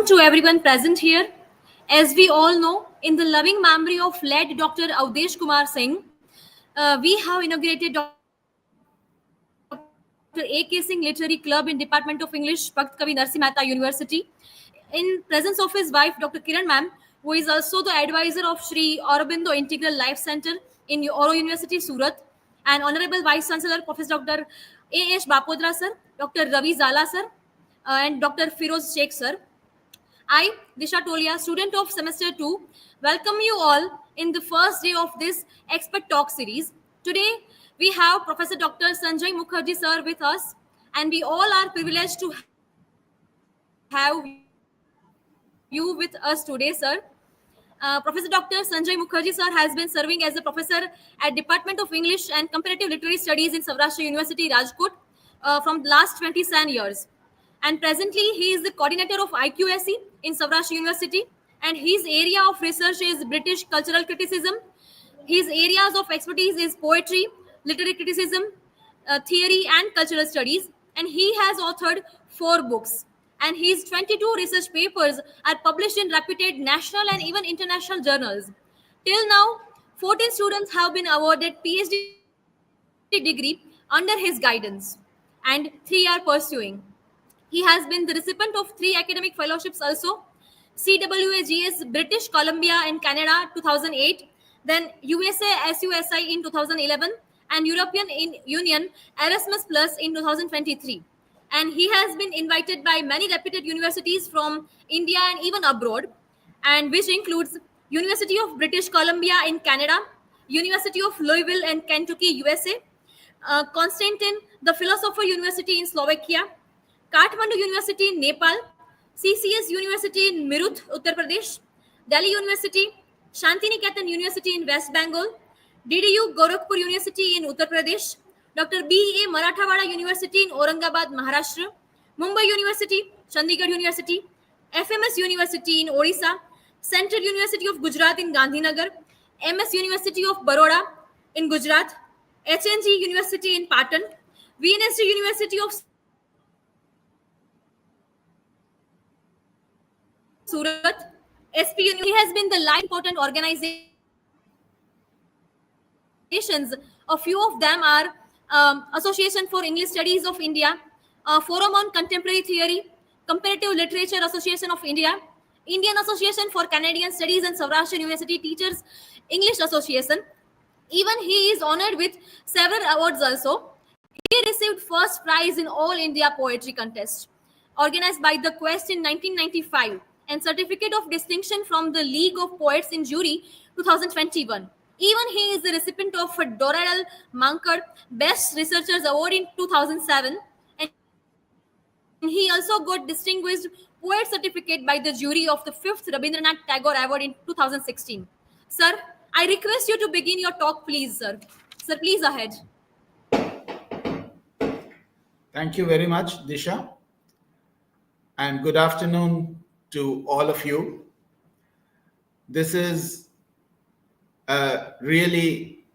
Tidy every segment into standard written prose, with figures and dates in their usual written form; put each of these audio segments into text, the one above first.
to everyone present here. As we all know, in the loving memory of late Dr. Avdesh Kumar Singh, we have inaugurated Dr. A.K. Singh Literary Club in Department of English, Bhakt Kavi Narsi Mehta University, in presence of his wife, Dr. Kiran ma'am, who is also the advisor of Sri Aurobindo Integral Life Center in Oro University, Surat, and Honorable Vice Chancellor, Professor Dr. A.H. Bapodra sir, Dr. Ravi Zala sir, and Dr. Firoz Sheikh sir. I, Disha Tolia, student of semester 2, welcome you all in the first day of this Expert Talk series. Today, we have Professor Dr. Sanjay Mukherjee sir with us, and we all are privileged to have you with us today, sir. Professor Dr. Sanjay Mukherjee sir has been serving as a professor at Department of English and Comparative Literary Studies in Saurashtra University, Rajkot, from the last 27 years. And presently, he is the coordinator of IQSE in Saurashtra University, and his area of research is British cultural criticism. His areas of expertise is poetry, literary criticism, theory, and cultural studies. And he has authored 4 books. And his 22 research papers are published in reputed national and even international journals. Till now, 14 students have been awarded PhD degree under his guidance, and 3 are pursuing. He has been the recipient of 3 academic fellowships also: CWAGS British Columbia in Canada 2008, then USA SUSI in 2011, and European Union Erasmus Plus in 2023. And he has been invited by many reputed universities from India and even abroad, and which includes University of British Columbia in Canada, University of Louisville in Kentucky, USA, Konstantin the Philosopher University in Slovakia, Kathmandu University in Nepal, CCS University in Meerut, Uttar Pradesh, Delhi University, Shantiniketan University in West Bengal, DDU Gorakhpur University in Uttar Pradesh, Dr. B.A. Marathawada University in Aurangabad, Maharashtra, Mumbai University, Chandigarh University, FMS University in Odisha, Central University of Gujarat in Gandhinagar, MS University of Baroda in Gujarat, HNG University in Patan, VNSD University of Surat, SP University in Surat. He has been the life important organizations. A few of them are Association for English Studies of India, Forum on Contemporary Theory, Comparative Literature Association of India, Indian Association for Canadian Studies and Saurashtra University Teachers English Association. Even he is honored with several awards also. He received first prize in All India Poetry Contest, organized by the Quest in 1995, and Certificate of Distinction from the League of Poets in Jury 2021. Even he is the recipient of a Dorel Mankar Best Researchers Award in 2007, and he also got Distinguished Poet Certificate by the jury of the 5th Rabindranath Tagore Award in 2016. Sir, I request you to begin your talk, please, sir. Sir, please ahead. Thank you very much, Disha, and good afternoon to all of you. This is a really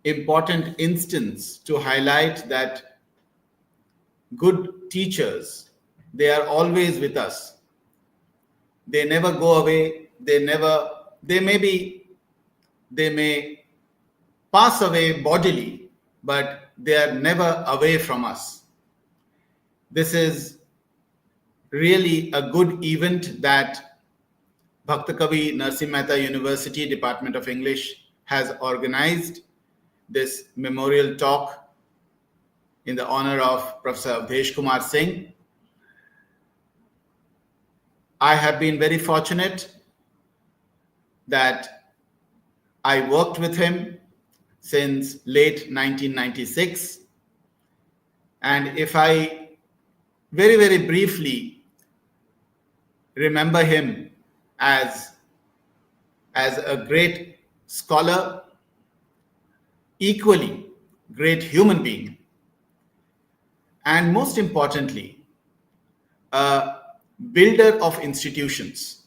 important instance to highlight that good teachers, they are always with us. They never go away. They may pass away bodily, but they are never away from us. This is really a good event that Bhakt Kavi Narsi Mehta University Department of English has organized this memorial talk in the honor of Professor Avdesh Kumar Singh. I have been very fortunate that I worked with him since late 1996. And if I very, very briefly remember him as a great scholar, equally great human being, and most importantly, a builder of institutions.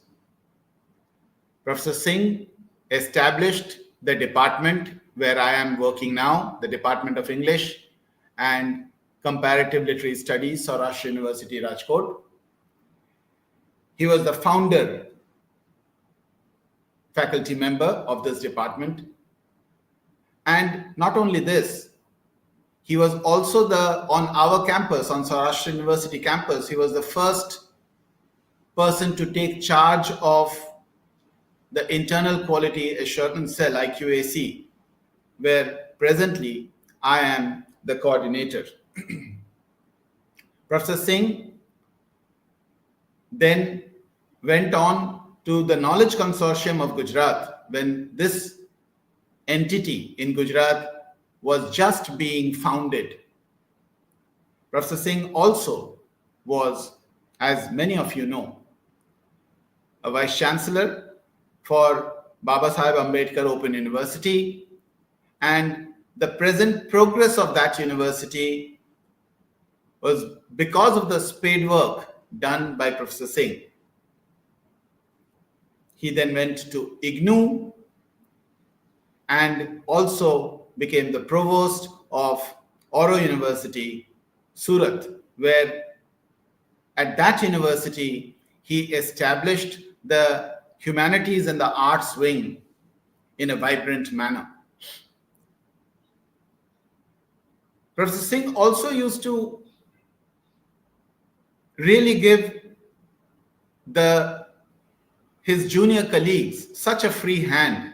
Professor Singh established the department where I am working now, the Department of English and Comparative Literary Studies, Saurashtra University, Rajkot. He was the founder faculty member of this department. And not only this, he was also on our campus, on Saurashtra University campus, he was the first person to take charge of the internal quality assurance cell, IQAC, where presently I am the coordinator. Professor Singh then went on to the Knowledge Consortium of Gujarat when this entity in Gujarat was just being founded. Professor Singh also was, as many of you know, a Vice Chancellor for Baba Saheb Ambedkar Open University, and the present progress of that university was because of the spade work done by Professor Singh. He then went to IGNOU and also became the provost of Oro University, Surat, where at that university he established the humanities and the arts wing in a vibrant manner. Professor Singh also used to really give his junior colleagues such a free hand.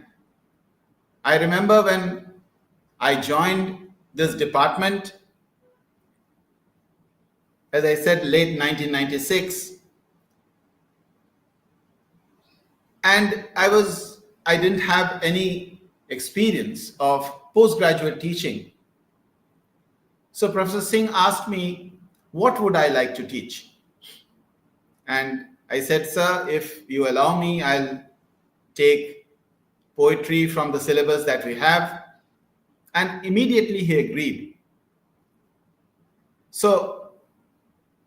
I remember when I joined this department, as I said, late 1996, and I didn't have any experience of postgraduate teaching. So Professor Singh asked me, what would I like to teach? And I said, sir, if you allow me, I'll take poetry from the syllabus that we have. And immediately he agreed. So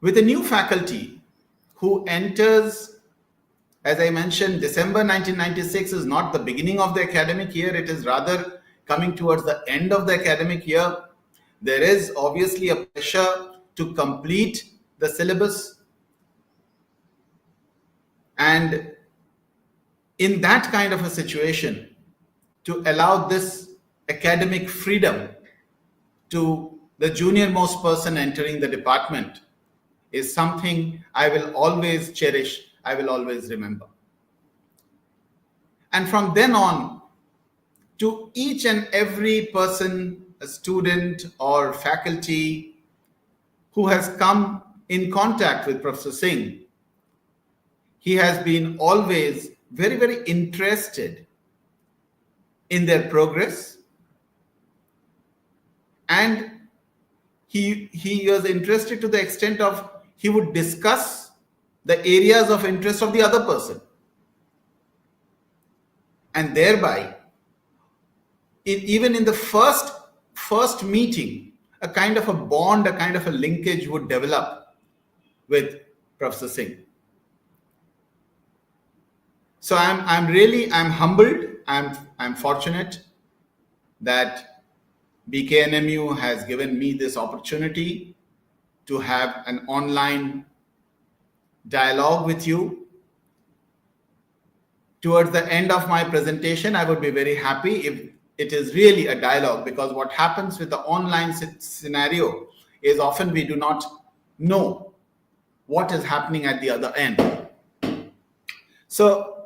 with a new faculty who enters, as I mentioned, December 1996 is not the beginning of the academic year, it is rather coming towards the end of the academic year. There is obviously a pressure to complete the syllabus. And in that kind of a situation, to allow this academic freedom to the junior most person entering the department is something I will always cherish, I will always remember. And from then on, to each and every person, a student or faculty who has come in contact with Professor Singh, he has been always very, very interested in their progress, and he was interested to the extent of he would discuss the areas of interest of the other person, and thereby even in the first meeting, a kind of a bond, a kind of a linkage would develop with Professor Singh. So I'm humbled, I'm fortunate that BKNMU has given me this opportunity to have an online dialogue with you. Towards the end of my presentation, I would be very happy if it is really a dialogue, because what happens with the online scenario is often we do not know what is happening at the other end. So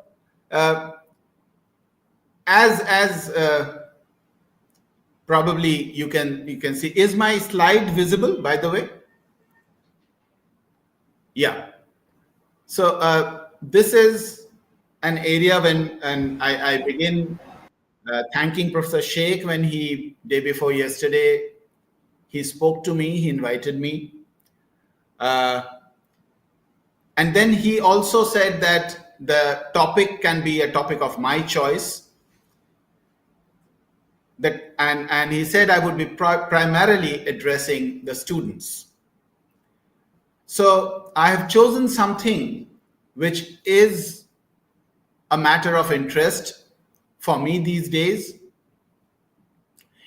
as probably you can see, is my slide visible, by the way? Yeah. So this is an area and I begin thanking Professor Sheikh when day before yesterday, he spoke to me, he invited me. And then he also said that the topic can be a topic of my choice. And he said I would be primarily addressing the students. So I have chosen something which is a matter of interest for me these days.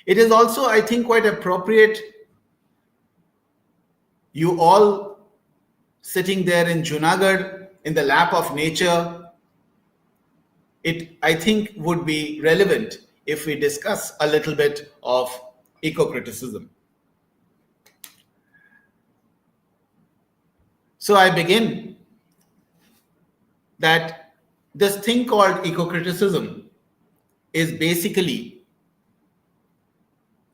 It is also, I think, quite appropriate. You all sitting there in Junagadh in the lap of nature, it, I think, would be relevant if we discuss a little bit of eco-criticism. So I begin that this thing called eco-criticism is basically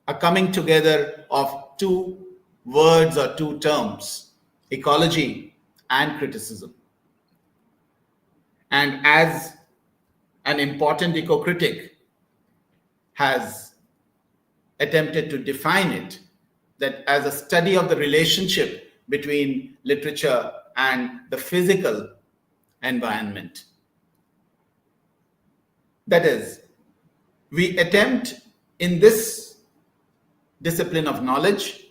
a coming together of two words or two terms, ecology and criticism. And as an important eco-critic has attempted to define it, that as a study of the relationship between literature and the physical environment. That is, we attempt in this discipline of knowledge,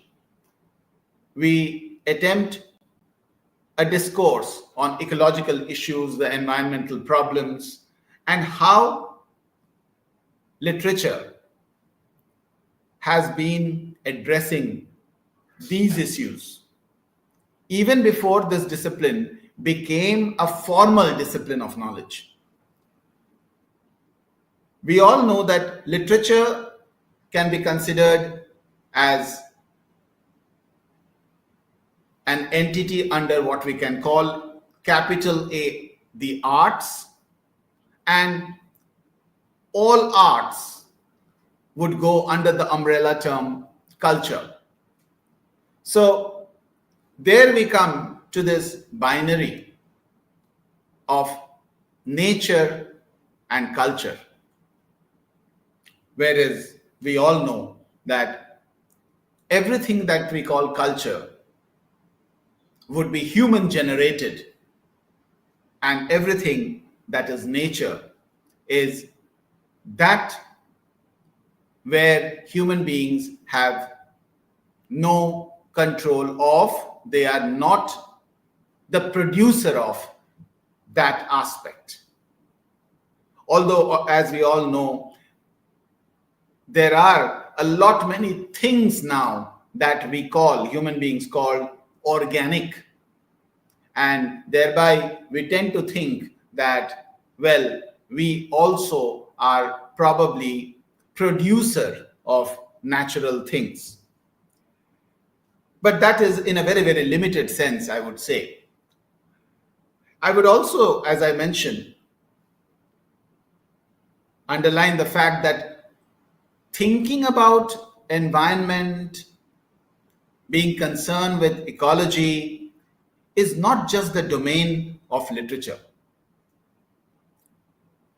we attempt a discourse on ecological issues, the environmental problems, and how literature has been addressing these issues even before this discipline became a formal discipline of knowledge. We all know that literature can be considered as an entity under what we can call capital A, the arts, and all arts would go under the umbrella term culture. So there we come to this binary of nature and culture, whereas we all know that everything that we call culture would be human generated, and everything that is nature is that where human beings have no control of, they are not the producer of that aspect. Although, as we all know, there are a lot many things now that we call, human beings call organic, and thereby we tend to think that, well, we also are probably producer of natural things. But that is in a very, very limited sense, I would say. I would also, as I mentioned, underline the fact that thinking about environment, being concerned with ecology, is not just the domain of literature.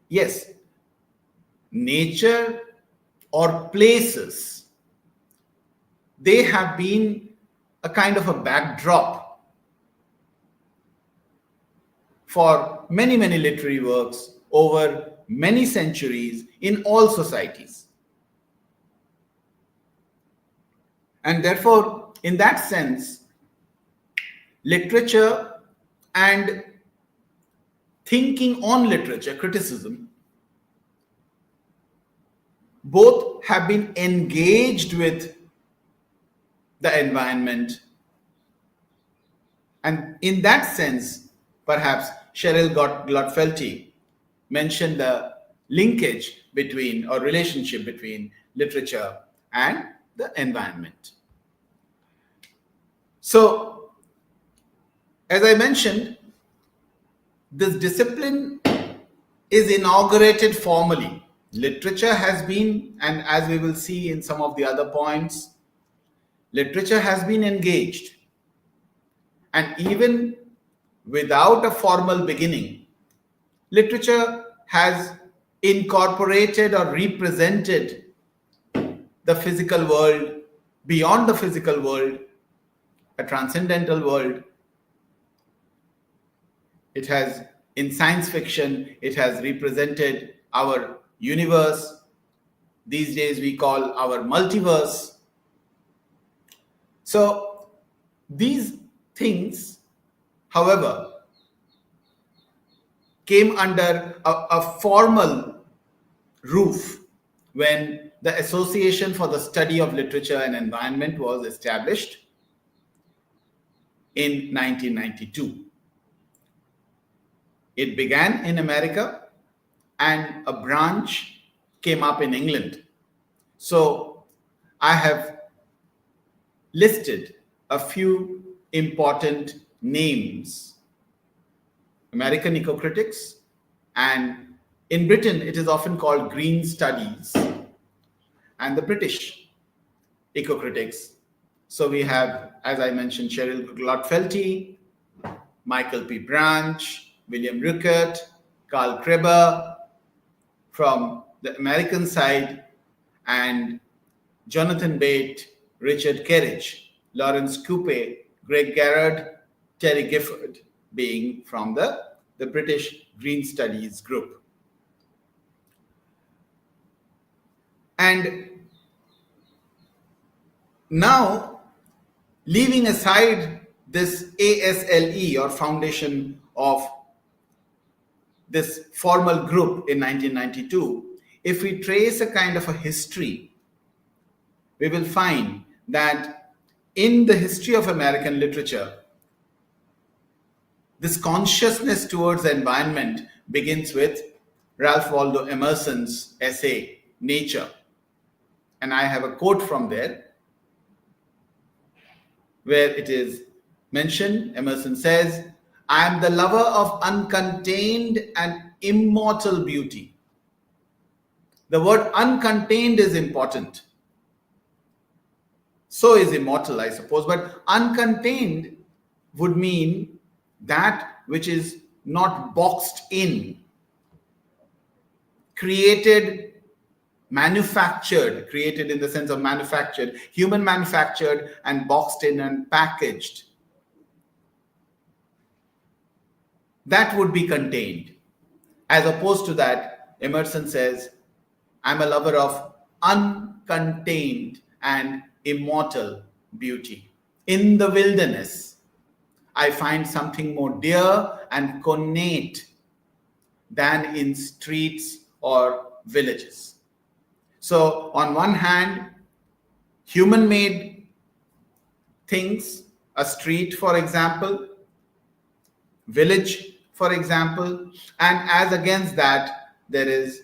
Yes, nature or places, they have been a kind of a backdrop for many, many literary works over many centuries in all societies. And therefore, in that sense, literature and thinking on literature, criticism, both have been engaged with the environment. And in that sense, perhaps Cheryl Glotfelty mentioned the linkage between or relationship between literature and the environment. So, as I mentioned, this discipline is inaugurated formally. Literature has been, and as we will see in some of the other points, literature has been engaged. And even without a formal beginning, literature has incorporated or represented the physical world, beyond the physical world, a transcendental world. It has, in science fiction, it has represented our universe. These days we call our multiverse. So these things, however, came under a formal roof when the Association for the Study of Literature and Environment was established in 1992. It began in America and a branch came up in England. So I have listed a few important names: American eco-critics, and in Britain it is often called green studies, and the British eco-critics. So we have, as I mentioned, Cheryl Glotfelty, Michael P. Branch, William Ruckert, Carl Kreber from the American side, and Jonathan Bate, Richard Kerridge, Lawrence Coupe, Greg Garrard, Terry Gifford, being from the British Green Studies group. And now, leaving aside this ASLE, or Foundation of this formal group in 1992, if we trace a kind of a history, we will find that in the history of American literature, this consciousness towards the environment begins with Ralph Waldo Emerson's essay, Nature. And I have a quote from there where it is mentioned. Emerson says, "I am the lover of uncontained and immortal beauty." The word uncontained is important. So is immortal, I suppose. But uncontained would mean that which is not boxed in, created, manufactured, created in the sense of manufactured, human manufactured and boxed in and packaged. That would be contained. As opposed to that, Emerson says, I'm a lover of uncontained and immortal beauty. In the wilderness, I find something more dear and connate than in streets or villages. So, on one hand, human-made things, a street, for example, village, for example, and as against that, there is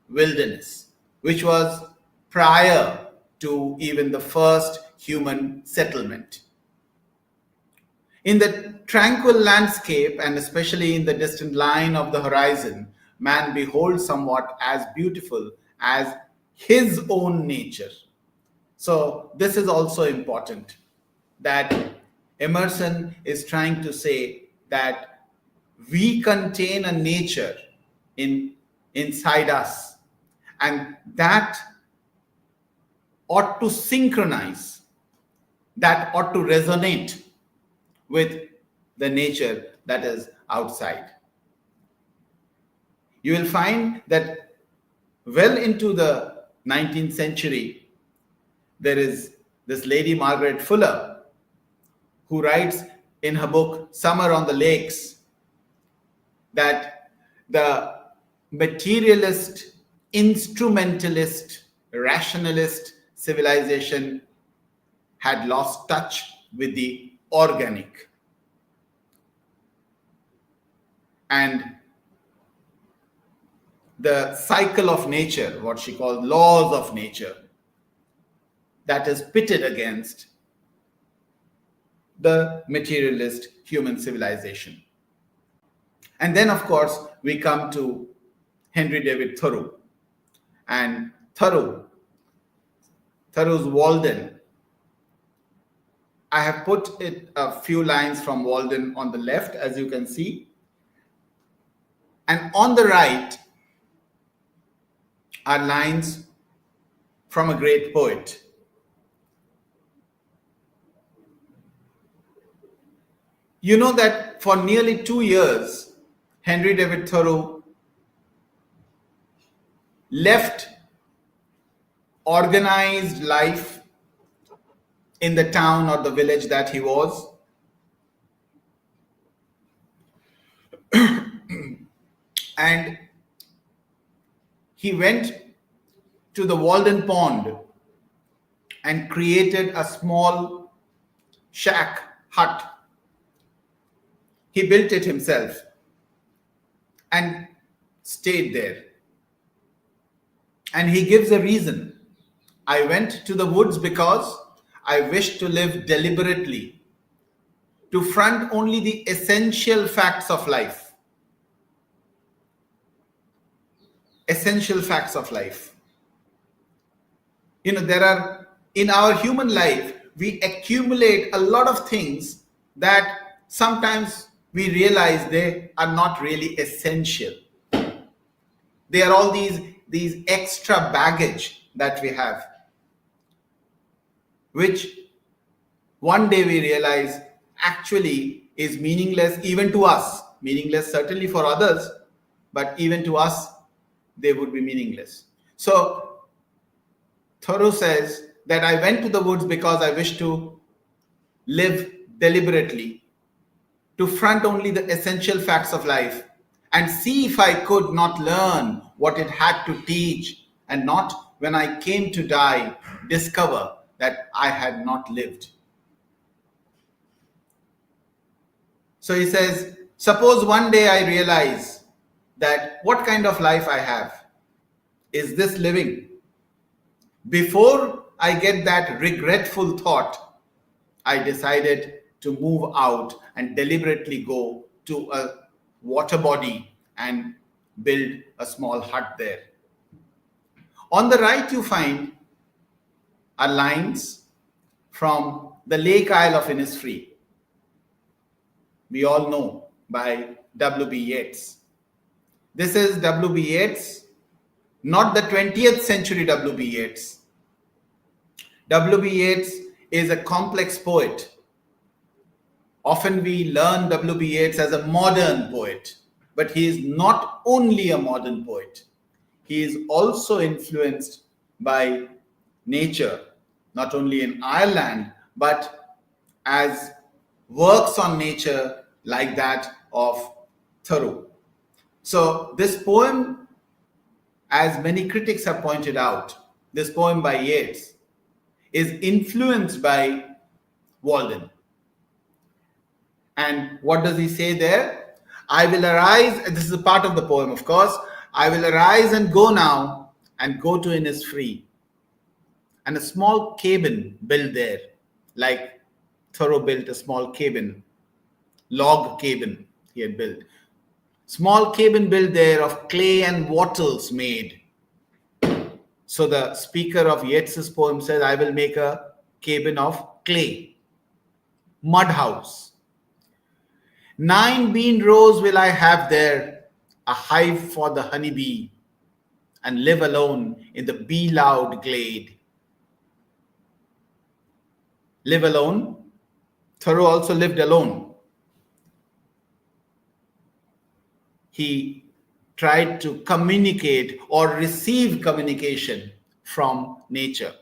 wilderness, which was prior to even the first human settlement. In the tranquil landscape, and especially in the distant line of the horizon, man beholds somewhat as beautiful as his own nature. So this is also important, that Emerson is trying to say that we contain a nature inside us, and that ought to synchronize, that ought to resonate with the nature that is outside. You will find that well into the 19th century, there is this lady, Margaret Fuller, who writes in her book, Summer on the Lakes, that the materialist, instrumentalist, rationalist civilization had lost touch with the organic. And the cycle of nature, what she called laws of nature, that is pitted against the materialist human civilization. And then, of course, we come to Henry David Thoreau. And Thoreau's Walden. I have put it a few lines from Walden on the left, as you can see. And on the right are lines from a great poet. You know that for nearly 2 years, Henry David Thoreau left organized life in the town or the village that he was, and he went to the Walden Pond and created a small shack hut. He built it himself. and stayed there. And he gives a reason. I went to the woods because I wished to live deliberately, to front only the essential facts of life. Essential facts of life. There are, in our human life, we accumulate a lot of things that sometimes we realize they are not really essential. They are all these extra baggage that we have, which one day we realize actually is meaningless even to us. Meaningless certainly for others, but even to us, they would be meaningless. So Thoreau says that I went to the woods because I wished to live deliberately, to front only the essential facts of life, and see if I could not learn what it had to teach, and not, when I came to die, discover that I had not lived. So he says, suppose one day I realize that what kind of life I have. Is this living? Before I get that regretful thought, I decided to move out and deliberately go to a water body and build a small hut there. On the right, you find are lines from the Lake Isle of Innisfree. We all know by W.B. Yeats. This is W.B. Yeats, not the 20th century W.B. Yeats. W.B. Yeats is a complex poet. Often we learn W.B. Yeats as a modern poet, but he is not only a modern poet. He is also influenced by nature, not only in Ireland, but as works on nature like that of Thoreau. So this poem, as many critics have pointed out, this poem by Yeats is influenced by Walden. And what does he say there? I will arise, this is a part of the poem, of course. I will arise and go now, and go to Innisfree, and a small cabin built there, like Thoreau built a small cabin, log cabin he had built. Small cabin built there of clay and wattles made. So the speaker of Yeats's poem says, I will make a cabin of clay, mud house. 9 bean rows will I have there, a hive for the honeybee, and live alone in the bee-loud glade. Live alone. Thoreau also lived alone. He tried to communicate or receive communication from nature.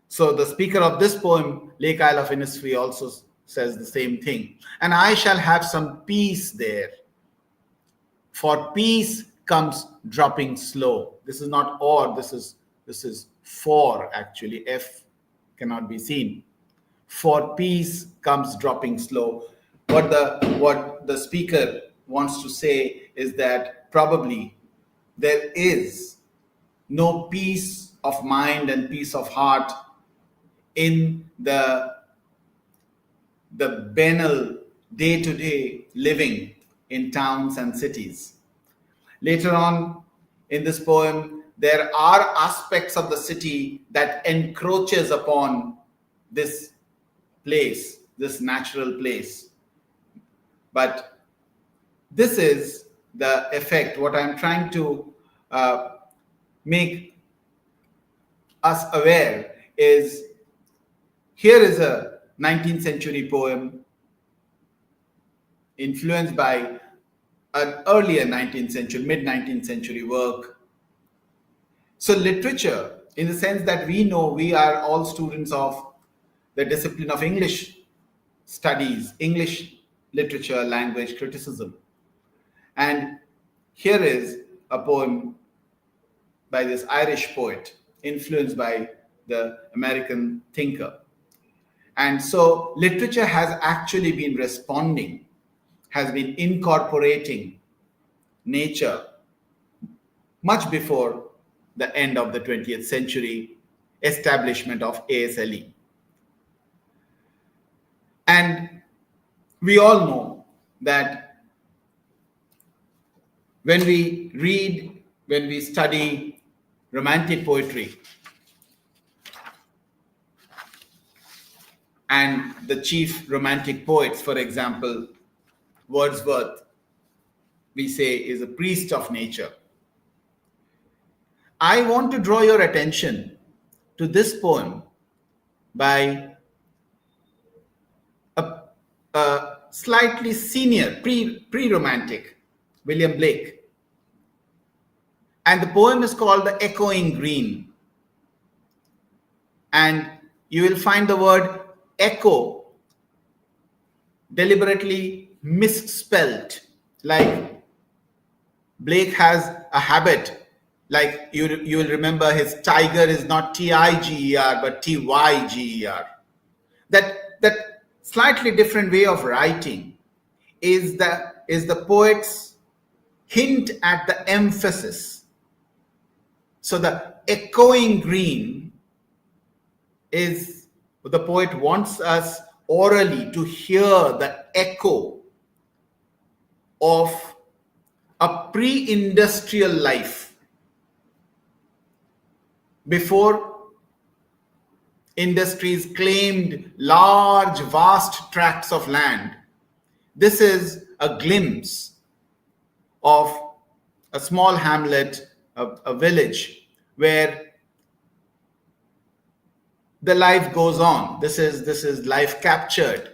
So the speaker of this poem, Lake Isle of Innisfree, also says the same thing. And I shall have some peace there. For peace comes dropping slow. This is not or, this is for actually. F cannot be seen. For peace comes dropping slow. What the speaker wants to say is that probably there is no peace of mind and peace of heart in the banal day-to-day living in towns and cities. Later on in this poem, there are aspects of the city that encroaches upon this place, this natural place. But this is the effect. What I'm trying to make us aware is, here is a 19th century poem influenced by an earlier 19th century, mid-19th century work. So literature, in the sense that we know we are all students of the discipline of English studies, English literature, language criticism. And here is a poem by this Irish poet, influenced by the American thinker. And so literature has actually been responding, has been incorporating nature much before the end of the 20th century establishment of ASLE. And we all know that when we read, when we study romantic poetry, and the chief romantic poets, for example, Wordsworth, we say is a priest of nature. I want to draw your attention to this poem by a, a slightly senior, pre-romantic, William Blake. And the poem is called The Echoing Green. And you will find the word echo deliberately misspelt. Like Blake has a habit, like you will remember his tiger is not Tiger but Tyger. That slightly different way of writing is the poet's hint at the emphasis. So the echoing green is the poet wants us orally to hear the echo of a pre-industrial life before industries claimed large, vast tracts of land. This is a glimpse of a small hamlet, a village, where the life goes on. This is life captured.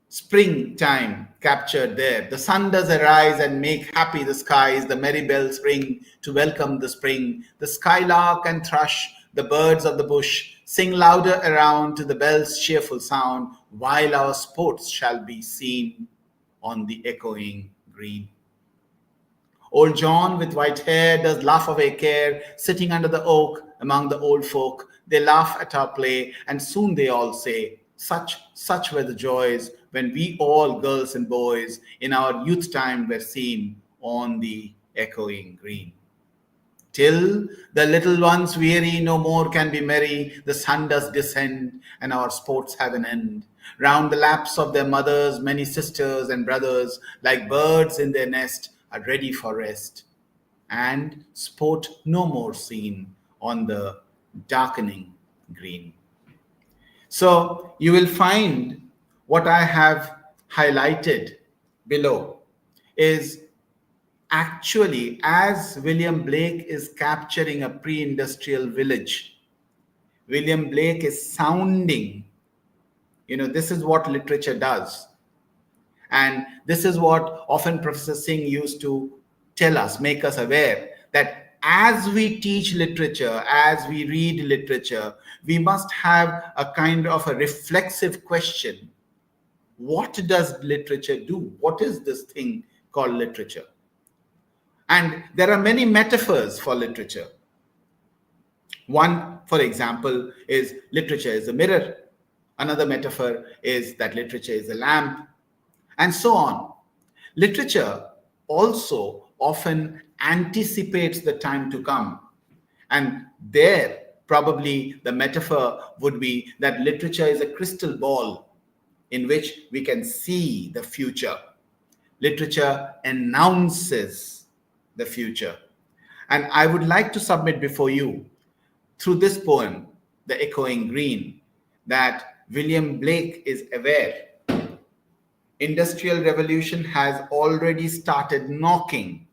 Springtime captured there. The sun does arise and make happy the skies. The merry bells ring to welcome the spring. The skylark and thrush, the birds of the bush, sing louder around to the bell's cheerful sound, while our sports shall be seen on the echoing green. Old John with white hair does laugh away care, sitting under the oak among the old folk. They laugh at our play, and soon they all say, such were the joys when we all, girls and boys, in our youth time were seen on the echoing green. Till the little ones weary no more can be merry, the sun does descend, and our sports have an end. Round the laps of their mothers, many sisters and brothers, like birds in their nest, are ready for rest, and sport no more seen on the darkening green. So you will find what I have highlighted below is actually, as William Blake is capturing a pre-industrial village, William Blake is sounding, this is what literature does. And this is what often Professor Singh used to tell us, make us aware that as we teach literature, as we read literature, we must have a kind of a reflexive question. What does literature do? What is this thing called literature? And there are many metaphors for literature. One, for example, is literature is a mirror. Another metaphor is that literature is a lamp, and so on. Literature also often anticipates the time to come. And there, probably the metaphor would be that literature is a crystal ball in which we can see the future. Literature announces the future. And I would like to submit before you, through this poem, The Echoing Green, that William Blake is aware industrial revolution has already started knocking.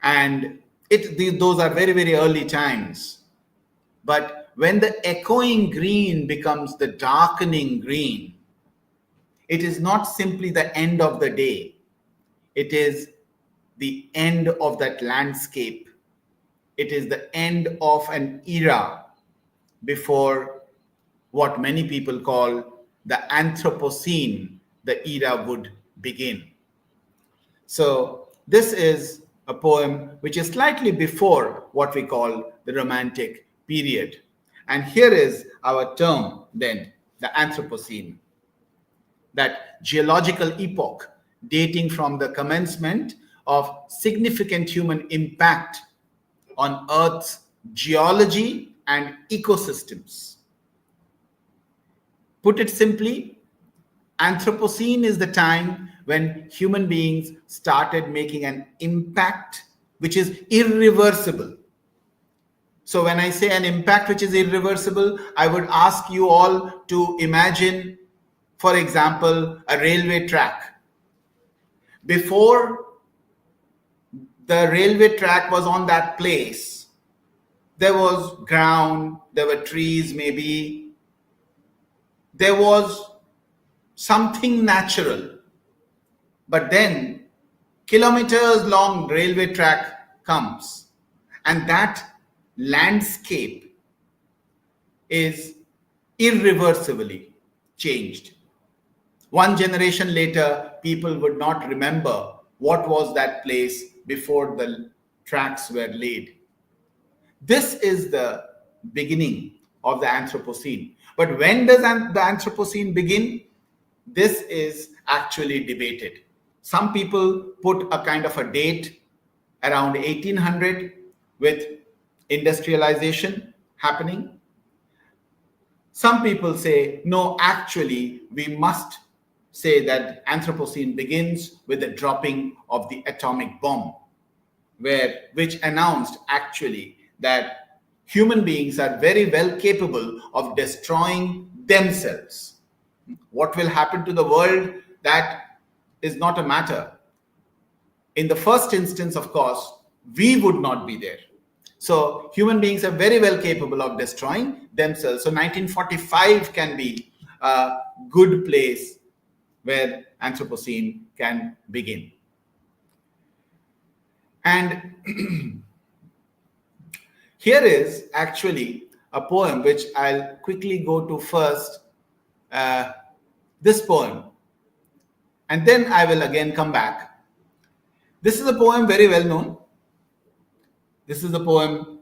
And those are very, very early times. But when the echoing green becomes the darkening green, it is not simply the end of the day. It is the end of that landscape. It is the end of an era before what many people call the Anthropocene, the era would begin. So this is a poem which is slightly before what we call the Romantic period. And here is our term then, the Anthropocene, that geological epoch dating from the commencement of significant human impact on Earth's geology and ecosystems. Put it simply, Anthropocene is the time when human beings started making an impact which is irreversible. So, when I say an impact which is irreversible, I would ask you all to imagine, for example, a railway track. Before the railway track was on that place, there was ground, there were trees, maybe, there was something natural. But then, kilometers long railway track comes, and that landscape is irreversibly changed. One generation later, people would not remember what was that place before the tracks were laid. This is the beginning of the Anthropocene. But when does the Anthropocene begin? This is actually debated. Some people put a kind of a date around 1800 with industrialization happening. Some people say, no, actually, we must say that Anthropocene begins with the dropping of the atomic bomb, which announced actually that human beings are very well capable of destroying themselves. What will happen to the world? That is not a matter. In the first instance, of course, we would not be there. So human beings are very well capable of destroying themselves. So 1945 can be a good place where Anthropocene can begin. And here is actually a poem which I'll quickly go to first. This poem, and then I will again come back. This is a poem very well known. This is a poem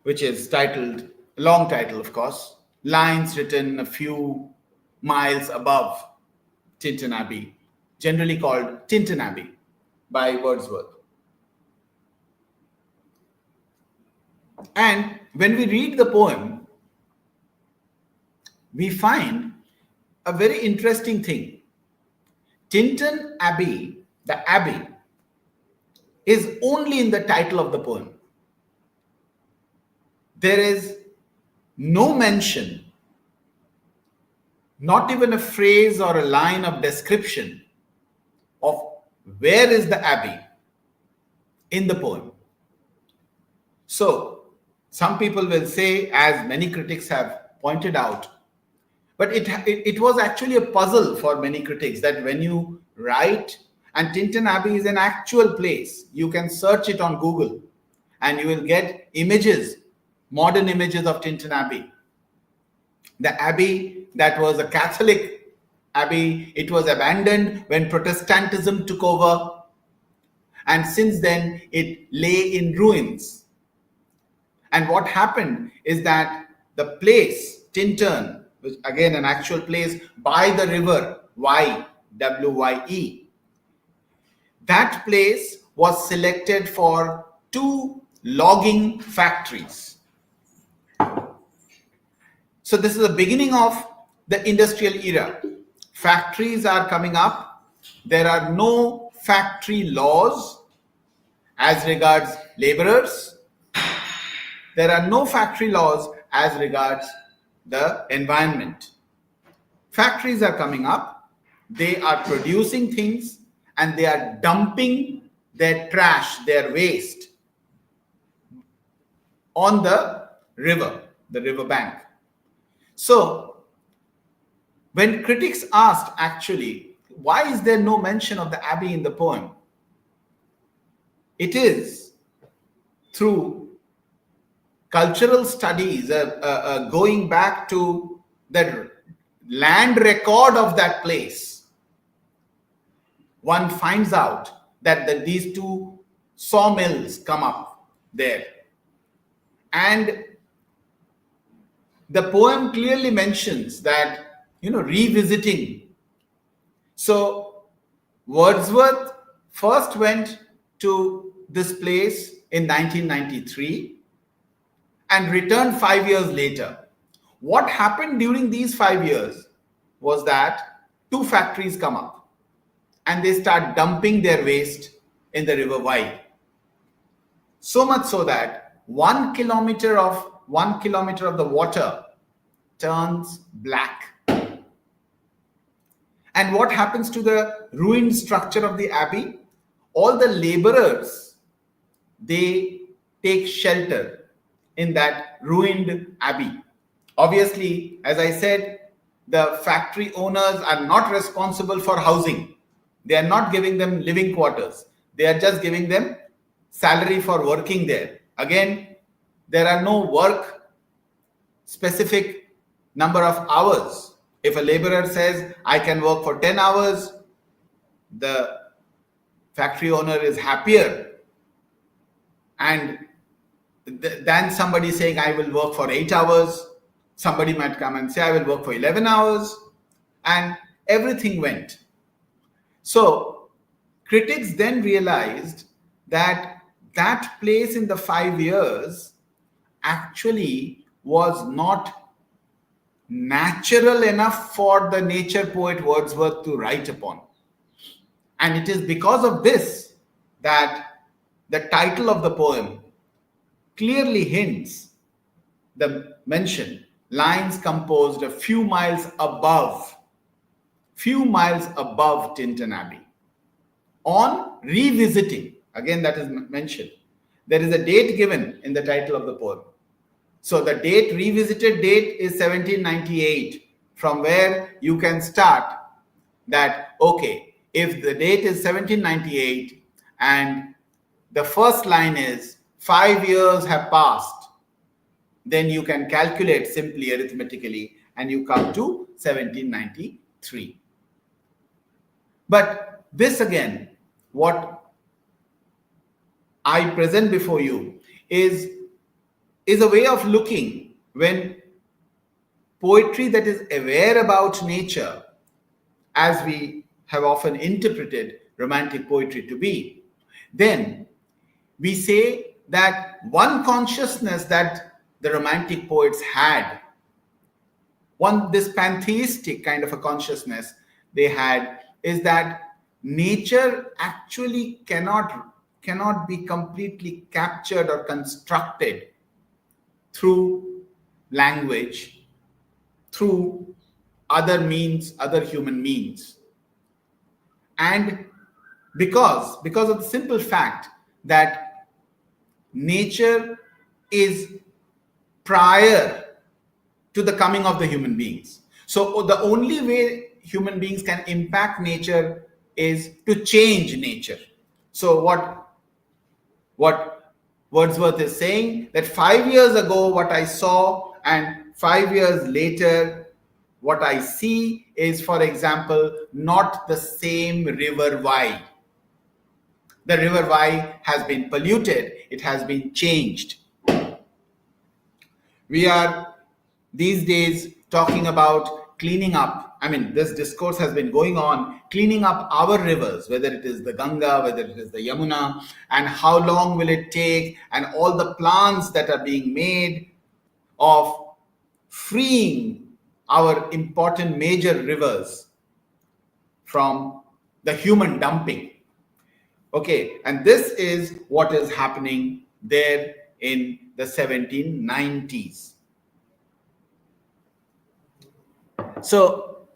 which is titled, long title of course, lines written a few miles above Tintern Abbey, generally called Tintern Abbey by Wordsworth. And when we read the poem, we find a very interesting thing. Tintern Abbey, the abbey, is only in the title of the poem. There is no mention, not even a phrase or a line of description of where is the abbey in the poem. So, some people will say, as many critics have pointed out, but it was actually a puzzle for many critics that when you write, and Tintern Abbey is an actual place, you can search it on Google and you will get images, modern images of Tintern Abbey. The abbey that was a Catholic abbey, it was abandoned when Protestantism took over, and since then it lay in ruins. And what happened is that the place, Tintern, which again an actual place by the river Wye, W-Y-E, that place was selected for 2 logging factories. So this is the beginning of the industrial era. Factories are coming up. There are no factory laws as regards laborers. There are no factory laws as regards the environment. Factories are coming up. They are producing things and they are dumping their trash, their waste on the river bank. So, when critics asked actually, why is there no mention of the abbey in the poem? It is through cultural studies, going back to the land record of that place, one finds out that these 2 sawmills come up there. And the poem clearly mentions that, revisiting So Wordsworth first went to this place in 1993 and returned 5 years later. What happened during these 5 years was that two factories come up and they start dumping their waste in the river Wye. So much so that 1 kilometer of the water turns black. And what happens to the ruined structure of the abbey? All the laborers, they take shelter in that ruined abbey. Obviously, as I said, the factory owners are not responsible for housing. They are not giving them living quarters. They are just giving them salary for working there. Again, there are no work specific number of hours. If a laborer says, I can work for 10 hours, the factory owner is happier and than somebody saying, I will work for 8 hours. Somebody might come and say, I will work for 11 hours. And everything went. So critics then realized that that place in the 5 years actually was not natural enough for the nature poet Wordsworth to write upon. And it is because of this that the title of the poem clearly hints the mention lines composed a few miles above Tintern Abbey. On revisiting, again that is mentioned, there is a date given in the title of the poem. So the revisited date is 1798, from where you can start that, okay, if the date is 1798 and the first line is 5 years have passed, then you can calculate simply arithmetically and you come to 1793. But this again, what I present before you is a way of looking when poetry that is aware about nature, as we have often interpreted romantic poetry to be, then we say that one consciousness that the romantic poets had, this pantheistic kind of a consciousness they had, is that nature actually cannot be completely captured or constructed through language, through other human means. And because of the simple fact that nature is prior to the coming of the human beings. So the only way human beings can impact nature is to change nature. So what Wordsworth is saying, that 5 years ago what I saw and 5 years later what I see is, for example, not the same river Wye. The river Wye has been polluted. It has been changed. We are these days talking about cleaning up. I mean, this discourse has been going on, cleaning up our rivers, whether it is the Ganga, whether it is the Yamuna, and how long will it take, and all the plans that are being made of freeing our important major rivers from the human dumping. Okay, and this is what is happening there in the 1790s. So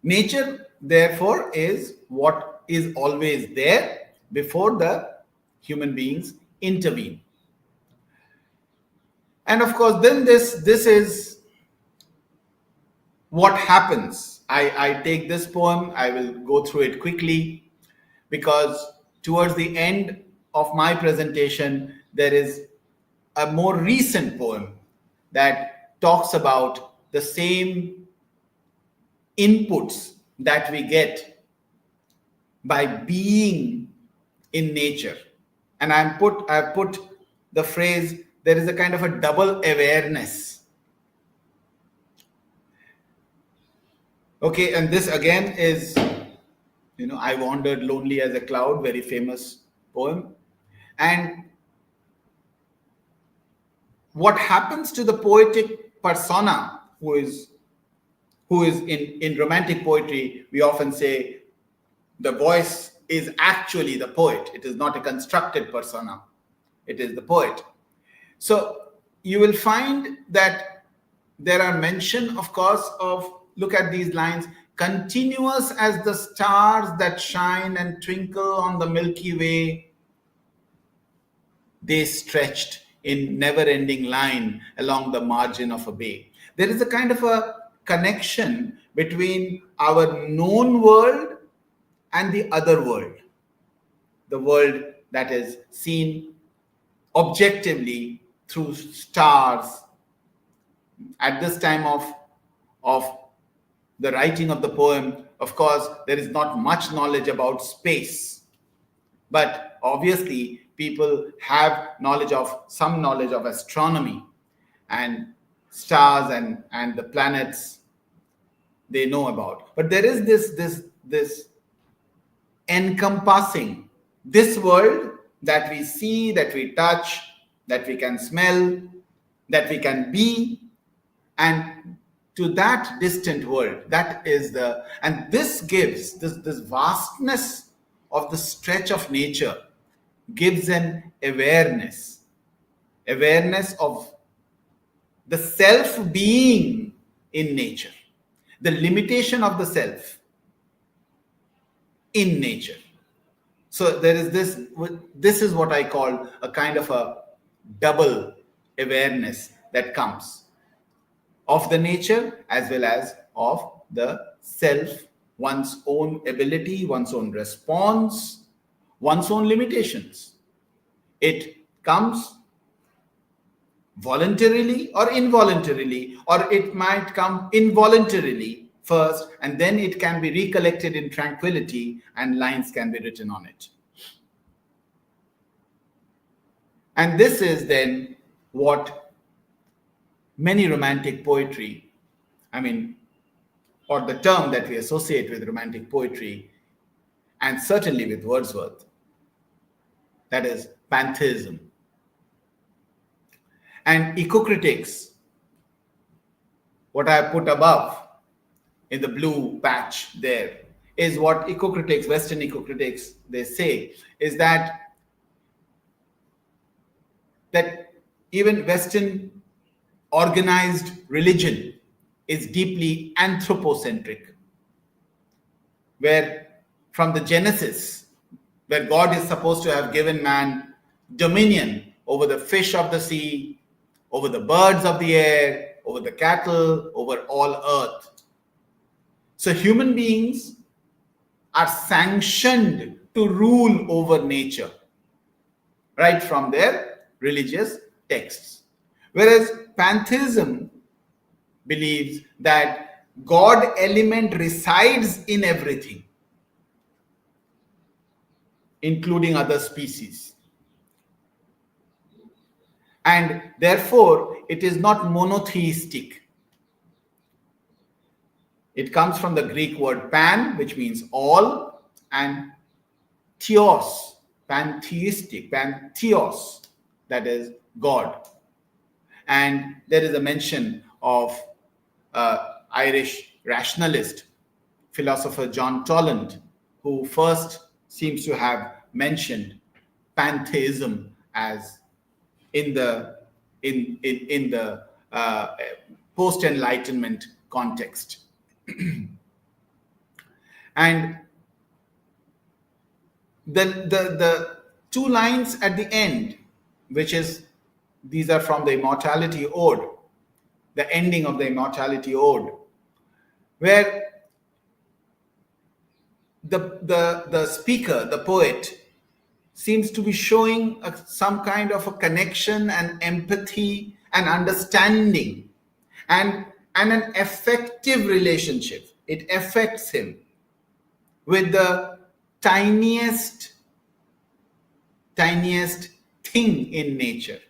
nature, therefore, is what is always there before the human beings intervene. And of course, then this is what happens. I take this poem, I will go through it quickly, because towards the end of my presentation, there is a more recent poem that talks about the same inputs that we get by being in nature. And I've put the phrase, there is a kind of a double awareness. Okay, and this again is, I wandered lonely as a cloud, very famous poem. And what happens to the poetic persona who is in romantic poetry, we often say the voice is actually the poet. It is not a constructed persona. It is the poet. So you will find that there are mention, of course, of, look at these lines, continuous as the stars that shine and twinkle on the Milky Way, they stretched in never-ending line along the margin of a bay. There is a kind of a connection between our known world and the other world, the world that is seen objectively through stars. At this time of the writing of the poem, of course, there is not much knowledge about space, but obviously people have some knowledge of astronomy and stars and the planets they know about. But there is this encompassing this world that we see, that we touch, that we can smell, that we can be, and to that distant world, that is and this gives this vastness of the stretch of nature, gives an awareness of the self being in nature, the limitation of the self in nature. So there is this is what I call a kind of a double awareness that comes of the nature as well as of the self, one's own ability, one's own response, one's own limitations. It comes voluntarily or involuntarily, or it might come involuntarily first, and then it can be recollected in tranquility and lines can be written on it. And this is then what many romantic poetry, or the term that we associate with romantic poetry, and certainly with Wordsworth, that is pantheism. And ecocritics, what I have put above in the blue patch there, is what ecocritics, Western ecocritics, they say, is that even Western organized religion is deeply anthropocentric, where from the Genesis, where God is supposed to have given man dominion over the fish of the sea, over the birds of the air, over the cattle, over all earth. So human beings are sanctioned to rule over nature, right from their religious texts. Whereas pantheism believes that God element resides in everything, including other species. And therefore, it is not monotheistic. It comes from the Greek word pan, which means all, and theos, pantheistic, pantheos, that is God. And there is a mention of Irish rationalist, philosopher John Toland, who first seems to have mentioned pantheism as in the post-Enlightenment context. And the two lines at the end, these are from the Immortality Ode, the ending of the Immortality Ode, where the speaker, the poet, seems to be showing some kind of a connection and empathy and understanding and an effective relationship. It affects him with the tiniest thing in nature.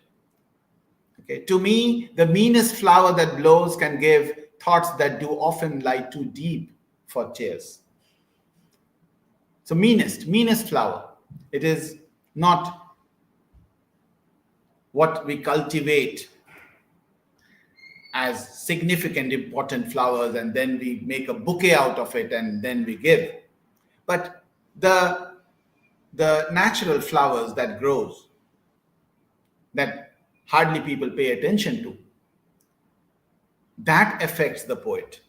Okay, to me, the meanest flower that blows can give thoughts that do often lie too deep. for chairs. So meanest flower. It is not what we cultivate as significant, important flowers, and then we make a bouquet out of it and then we give. But the natural flowers that grows, that hardly people pay attention to, that affects the poet.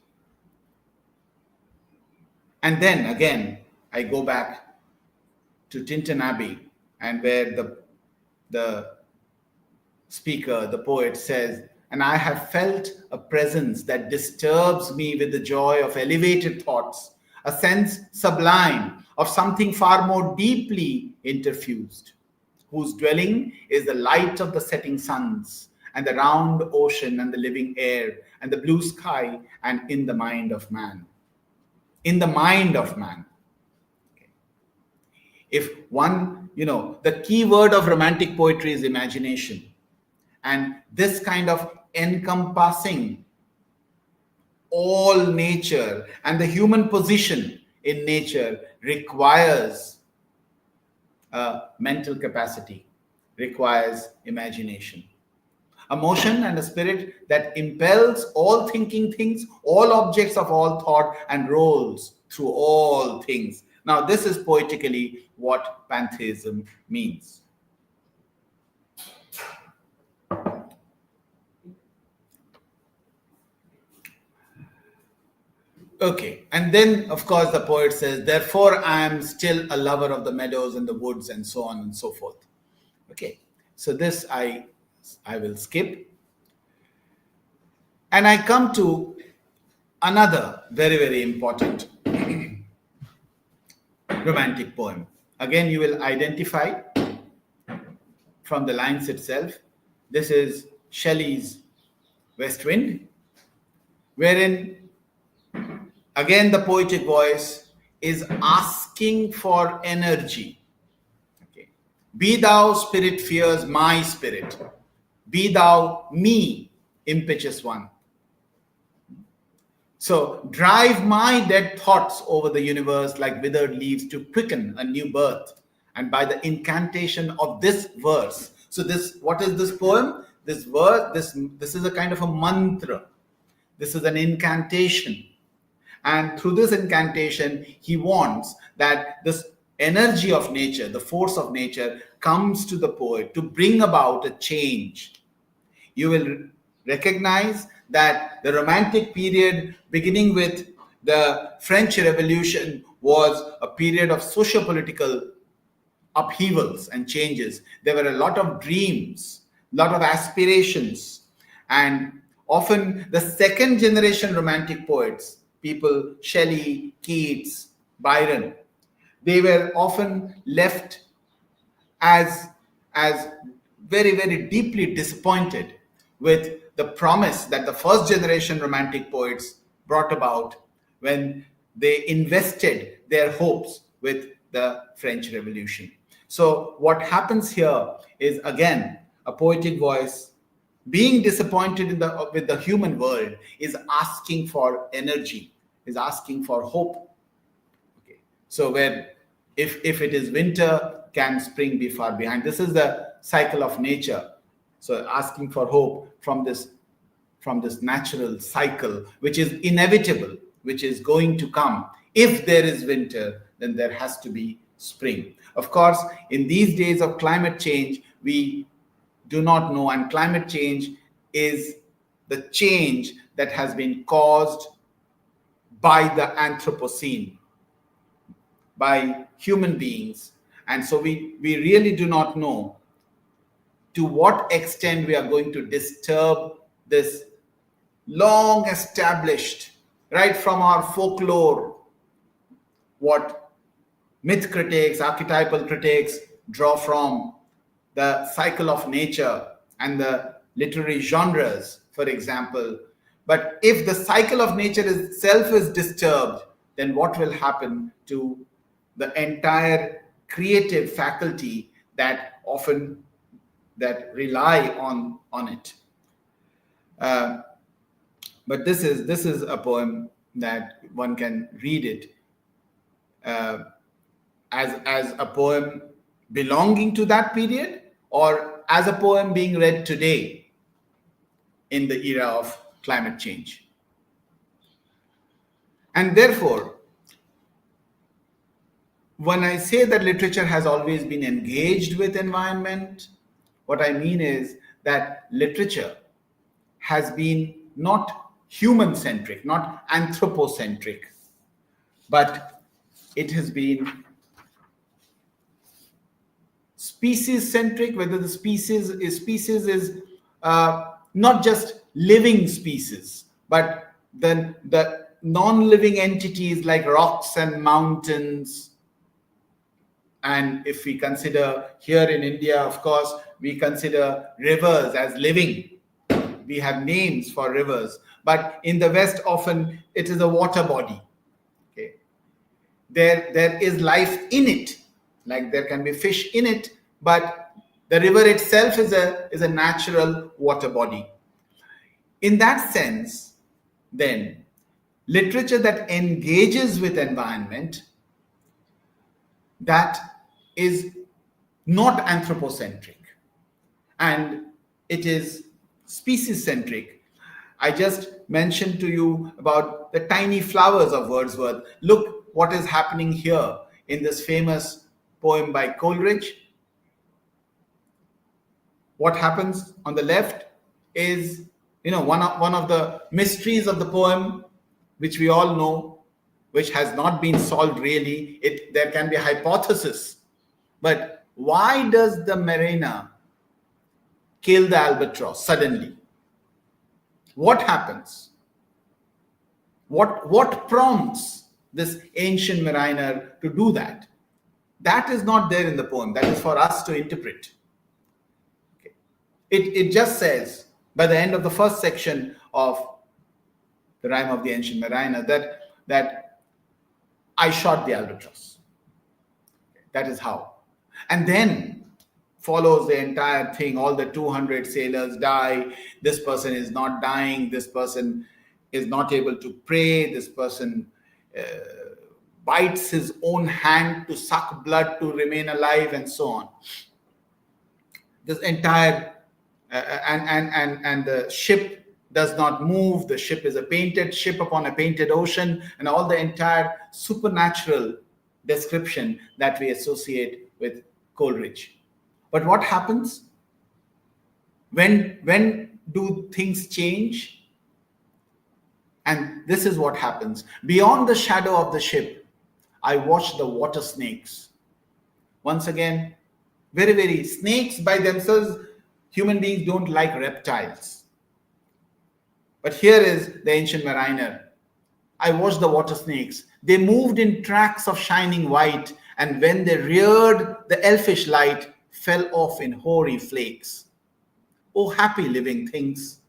And then again, I go back to Tinton Abbey, and where the speaker, the poet, says, "And I have felt a presence that disturbs me with the joy of elevated thoughts, a sense sublime of something far more deeply interfused, whose dwelling is the light of the setting suns, and the round ocean, and the living air, and the blue sky, and in the mind of man." In the mind of man. If one, the key word of romantic poetry is imagination. And this kind of encompassing all nature and the human position in nature requires mental capacity, requires imagination. A motion and a spirit that impels all thinking things, all objects of all thought, and rolls through all things. Now, this is poetically what pantheism means. Okay, and then of course the poet says, "Therefore I am still a lover of the meadows and the woods," and so on and so forth. Okay, so this I will skip. And I come to another very, very important romantic poem. Again, you will identify from the lines itself. This is Shelley's West Wind, wherein again the poetic voice is asking for energy. Okay. "Be thou spirit fears my spirit. Be thou me, impetuous one. So drive my dead thoughts over the universe like withered leaves to quicken a new birth." And by the incantation of this verse, so this, what is this poem? This verse, this is a kind of a mantra. This is an incantation. And through this incantation, he wants that this energy of nature, the force of nature, comes to the poet to bring about a change. You will recognize that the Romantic period, beginning with the French Revolution, was a period of socio-political upheavals and changes. There were a lot of dreams, a lot of aspirations, and often the second generation Romantic poets, people Shelley, Keats, Byron, they were often left as very, very deeply disappointed with the promise that the first generation Romantic poets brought about when they invested their hopes with the French Revolution. So what happens here is, again, a poetic voice being disappointed with the human world is asking for energy, is asking for hope. Okay. So where if it is winter, can spring be far behind? This is the cycle of nature. So asking for hope from this natural cycle, which is inevitable, which is going to come. If there is winter, then there has to be spring. Of course, in these days of climate change, we do not know, and climate change is the change that has been caused by the Anthropocene, by human beings. And so we really do not know to what extent we are going to disturb this long established, right from our folklore, what myth critics, archetypal critics draw from the cycle of nature and the literary genres, for example. But if the cycle of nature itself is disturbed, then what will happen to the entire creative faculty that often that rely on it? But this is a poem that one can read it uh, as a poem belonging to that period, or as a poem being read today in the era of climate change. And therefore, when I say that literature has always been engaged with environment, what I mean is that literature has been not human centric, not anthropocentric, but it has been species centric. Whether the species is not just living species, but then the non-living entities like rocks and mountains. And if we consider here in India, of course, we consider rivers as living. We have names for rivers, but in the West, often it is a water body. Okay, there is life in it, like there can be fish in it, but the river itself is a natural water body. In that sense, then, literature that engages with environment, that is not anthropocentric, and it is species centric. I just mentioned to you about the tiny flowers of Wordsworth. Look what is happening here in this famous poem by Coleridge. What happens on the left is, one of the mysteries of the poem, which we all know, which has not been solved really. There can be a hypothesis, but why does the mariner kill the albatross suddenly? What happens? What prompts this ancient mariner to do that? That is not there in the poem. That is for us to interpret. Okay. It just says by the end of the first section of the Rime of the Ancient Mariner that I shot the albatross. That is how. And then follows the entire thing. All the 200 sailors die. This person is not dying. This person is not able to pray. This person bites his own hand to suck blood to remain alive, and so on. This entire and the ship does not move. The ship is a painted ship upon a painted ocean, and all the entire supernatural description that we associate with Coleridge. But what happens when do things change? And this is what happens. Beyond the shadow of the ship, I watch the water snakes. Once again, very, very snakes by themselves, human beings don't like reptiles. But here is the ancient mariner. I watched the water snakes. They moved in tracks of shining white, and when they reared, the elfish light fell off in hoary flakes. Oh, happy living things!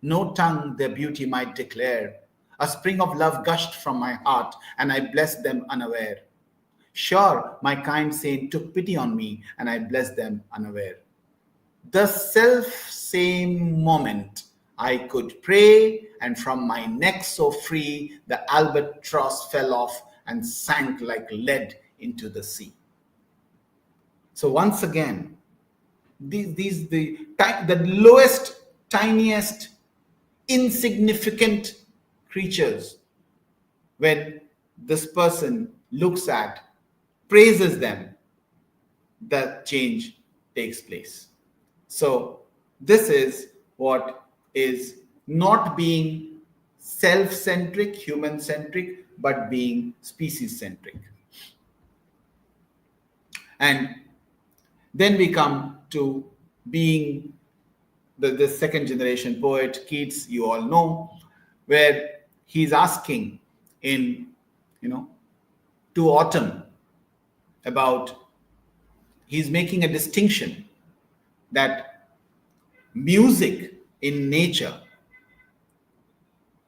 No tongue their beauty might declare. A spring of love gushed from my heart, and I blessed them unaware. Sure, my kind saint took pity on me, and I blessed them unaware. The self same moment I could pray, and from my neck so free, the albatross fell off and sank like lead into the sea. So once the lowest, tiniest, insignificant creatures, when this person looks at, praises them, the change takes place. So this is what is not being self-centric, human-centric, but being species-centric. And then we come to being the second generation poet, Keats, you all know, where he's asking in, To Autumn about, he's making a distinction that music in nature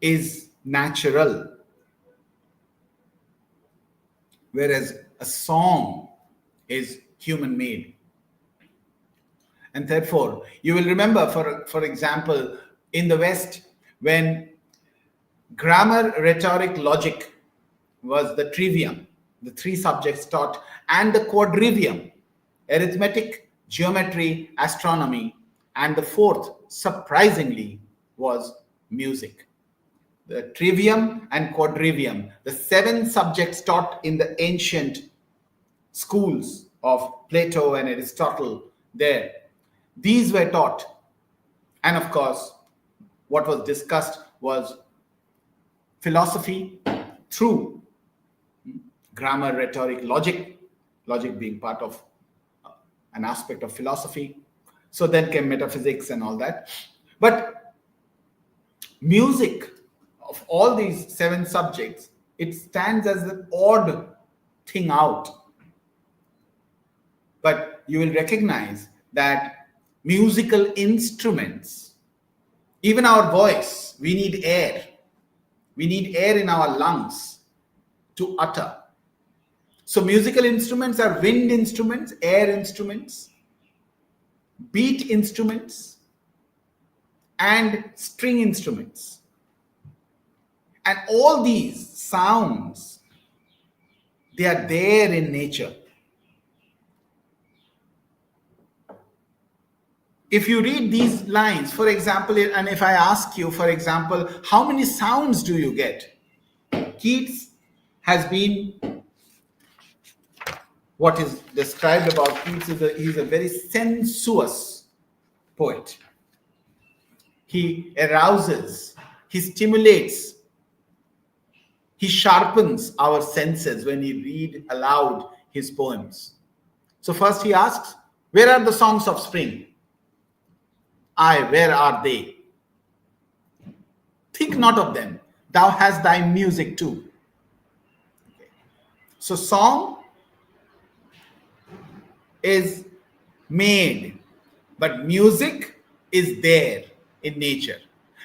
is natural, whereas a song is human made. And therefore, you will remember, for example, in the West, when Grammar, rhetoric, logic was the trivium, the three subjects taught, and the quadrivium, arithmetic, geometry, astronomy, and the fourth, surprisingly, was music. The trivium and quadrivium, the seven subjects taught in the ancient schools of Plato and Aristotle, there, these were taught. And of course, what was discussed was philosophy through grammar, rhetoric, logic, logic being part of an aspect of philosophy. So then came metaphysics and all that. But music, of all these seven subjects, it stands as the odd thing out. But you will recognize that musical instruments, even our voice, we need air. We need air in our lungs to utter. So musical instruments are wind instruments, air instruments, beat instruments, and string instruments. And all these sounds, they are there in nature. If you read these lines, for example, and if I ask you, for example, how many sounds do you get? Keats has been, what is described about Keats is he's a very sensuous poet. He arouses, he stimulates, he sharpens our senses when he read aloud his poems. So first he asks, where are the songs of spring? Aye, where are they? Think not of them. Thou hast thy music too. So song is made, but music is there in nature.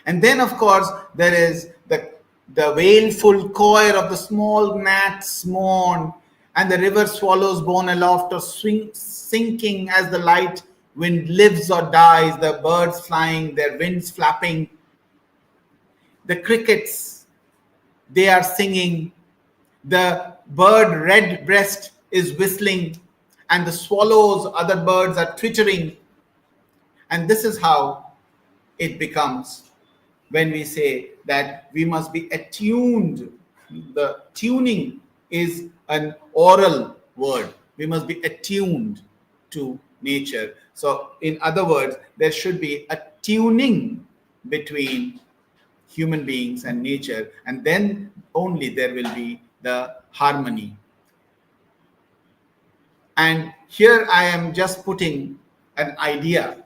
And then, of course, there is the wailful choir of the small gnats mourn, and the river swallows borne aloft or sinking as the light wind lives or dies, the birds flying, their wings flapping, the crickets, they are singing, the bird redbreast is whistling, and the swallows, other birds are twittering. And this is how it becomes when we say that we must be attuned. The tuning is an oral word. We must be attuned to nature. So in other words, there should be a tuning between human beings and nature, and then only there will be the harmony. And here I am just putting an idea,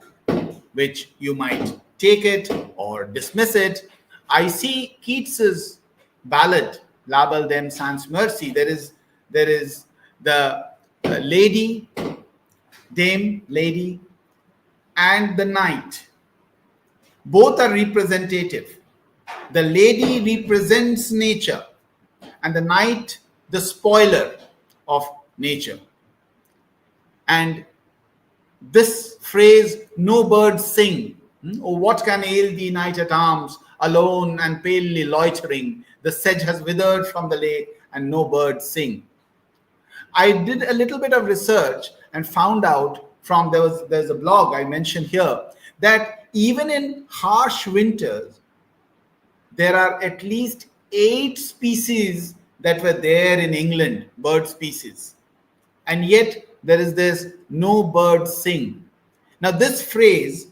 which you might take it or dismiss it. I see Keats's ballad, La Belle Dame Sans Merci. There is the lady, dame, lady, and the knight. Both are representative. The lady represents nature, and the knight, the spoiler of nature. And this phrase, no birds sing. Oh, what can ail thee, knight at arms, alone and palely loitering? The sedge has withered from the lake, and no birds sing. I did a little bit of research and found out from there's a blog I mentioned here that even in harsh winters, there are at least 8 species that were there in England, bird species. And yet there is this no birds sing. Now this phrase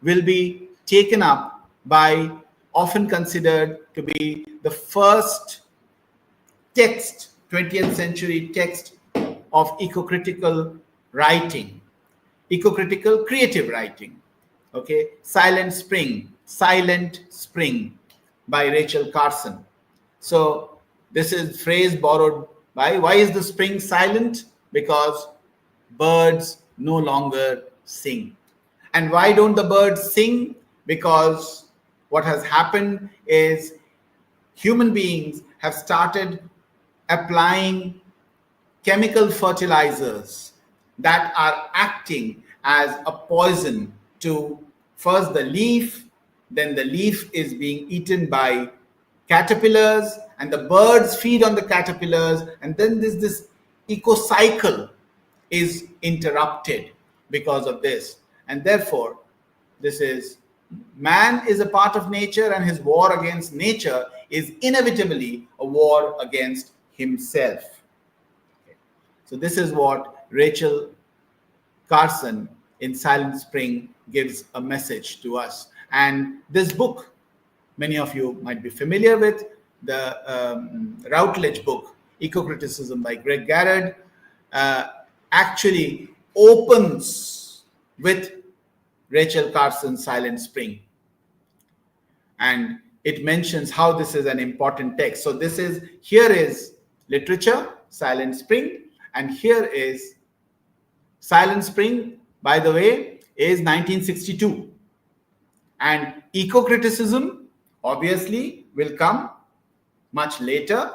will be taken up by, often considered to be the first text, 20th century text of eco-critical writing, eco-critical creative writing. Okay, Silent Spring by Rachel Carson. So this is phrase borrowed by, why is the spring silent? Because birds no longer sing. And why don't the birds sing? Because what has happened is human beings have started applying chemical fertilizers that are acting as a poison to first the leaf, then the leaf is being eaten by caterpillars, and the birds feed on the caterpillars, and then this eco cycle is interrupted because of this. And therefore, this is man is a part of nature, and his war against nature is inevitably a war against himself. Okay. So this is what Rachel Carson in Silent Spring gives a message to us. And this book, many of you might be familiar with, the Routledge book, Eco Criticism by Greg Garrard, actually opens with Rachel Carson's Silent Spring. And it mentions how this is an important text. So here is literature, Silent Spring, and here is Silent Spring, by the way, is 1962. And eco criticism obviously will come much later,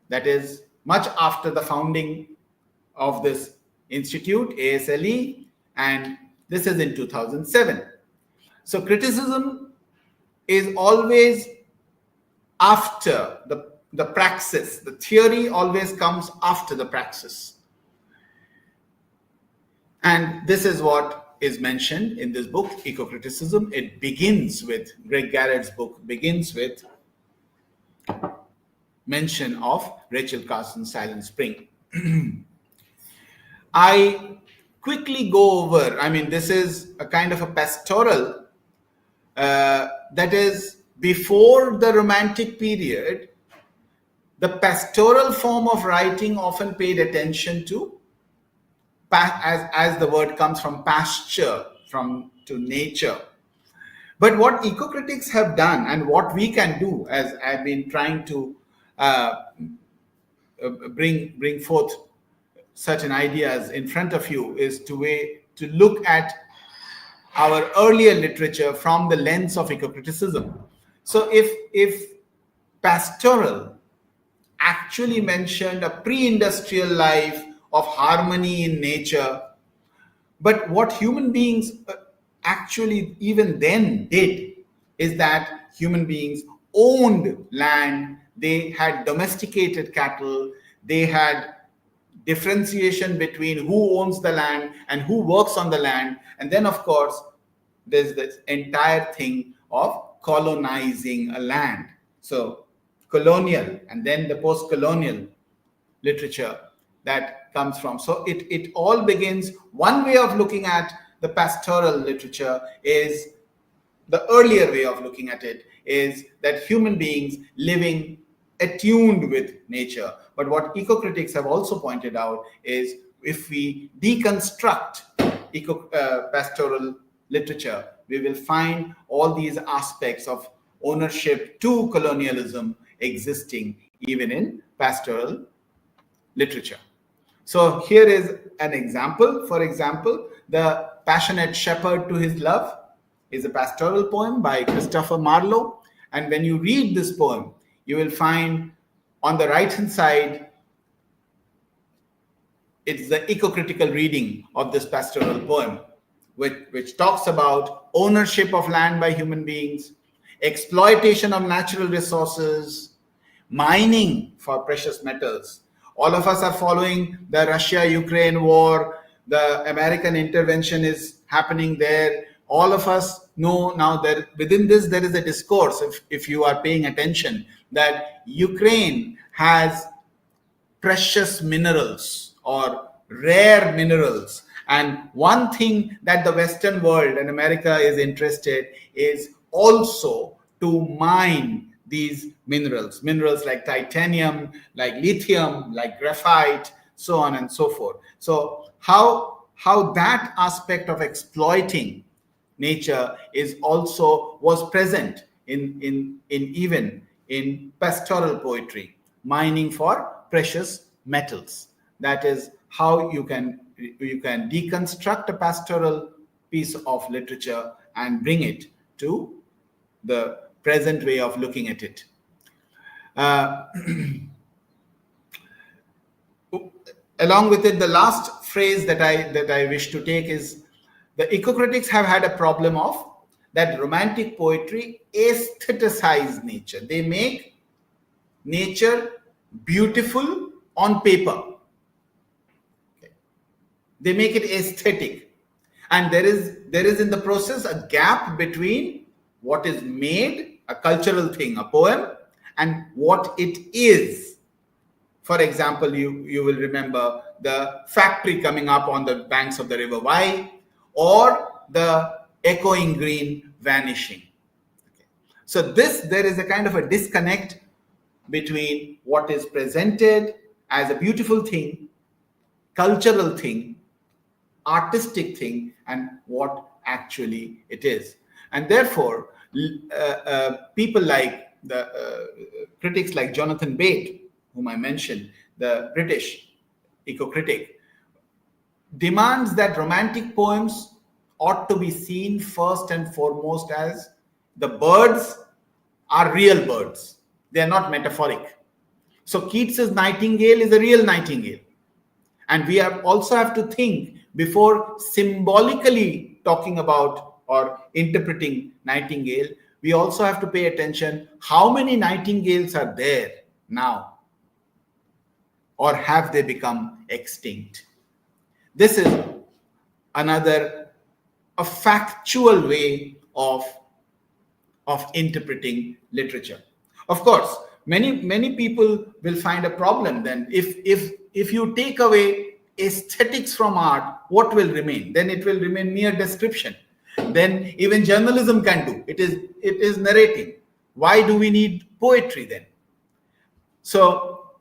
that is much after the founding of this institute, ASLE, and this is in 2007. So criticism is always after the praxis. The theory always comes after the praxis. And this is what is mentioned in this book, Eco Criticism. It begins with, Greg Garrett's book begins with mention of Rachel Carson's Silent Spring. I quickly go over, this is a kind of a pastoral that is before the Romantic period. The pastoral form of writing often paid attention to, as the word comes from pasture, to nature. But what eco-critics have done, and what we can do, as I've been trying to bring forth certain ideas in front of you, is to look at our earlier literature from the lens of eco-criticism. So if pastoral actually mentioned a pre-industrial life of harmony in nature, but what human beings actually even then did is that human beings owned land, they had domesticated cattle, they had differentiation between who owns the land and who works on the land, and then of course there's this entire thing of colonizing a land. So colonial and then the post-colonial literature that comes from. So it all begins, one way of looking at the pastoral literature is, the earlier way of looking at it is that human beings living attuned with nature. But what eco-critics have also pointed out is, if we deconstruct pastoral literature, we will find all these aspects of ownership to colonialism existing even in pastoral literature. So here is an example. For example, The Passionate Shepherd to His Love is a pastoral poem by Christopher Marlowe. And when you read this poem, you will find on the right-hand side, it's the eco-critical reading of this pastoral poem, which talks about ownership of land by human beings, exploitation of natural resources, mining for precious metals. All of us are following the Russia-Ukraine war. The American intervention is happening there. All of us know now that within this there is a discourse, if you are paying attention, that Ukraine has precious minerals or rare minerals. And one thing that the Western world and America is interested is also to mine these minerals like titanium, like lithium, like graphite, so on and so forth. So how that aspect of exploiting nature was present in even in pastoral poetry, mining for precious metals. That is how you can deconstruct a pastoral piece of literature and bring it to the present way of looking at it. Along with it, the last phrase that I wish to take is, the eco-critics have had a problem of that romantic poetry aestheticize nature. They make nature beautiful on paper. They make it aesthetic. And there is in the process a gap between what is made, a cultural thing, a poem, and what it is. For example, you will remember the factory coming up on the banks of the river Wye, or the echoing green vanishing. So there is a kind of a disconnect between what is presented as a beautiful thing, cultural thing, artistic thing, and what actually it is. And therefore, people like the critics like Jonathan Bate, whom I mentioned, the British eco-critic, demands that romantic poems ought to be seen first and foremost as the birds are real birds. They are not metaphoric. So Keats's nightingale is a real nightingale. And we also have to think before symbolically talking about or interpreting nightingale, we also have to pay attention how many nightingales are there now, or have they become extinct? This is another a factual way of interpreting literature. Of course, many people will find a problem then if you take away aesthetics from art, what will remain? Then it will remain mere description. Then even journalism can do it is narrating. Why do we need poetry then? So,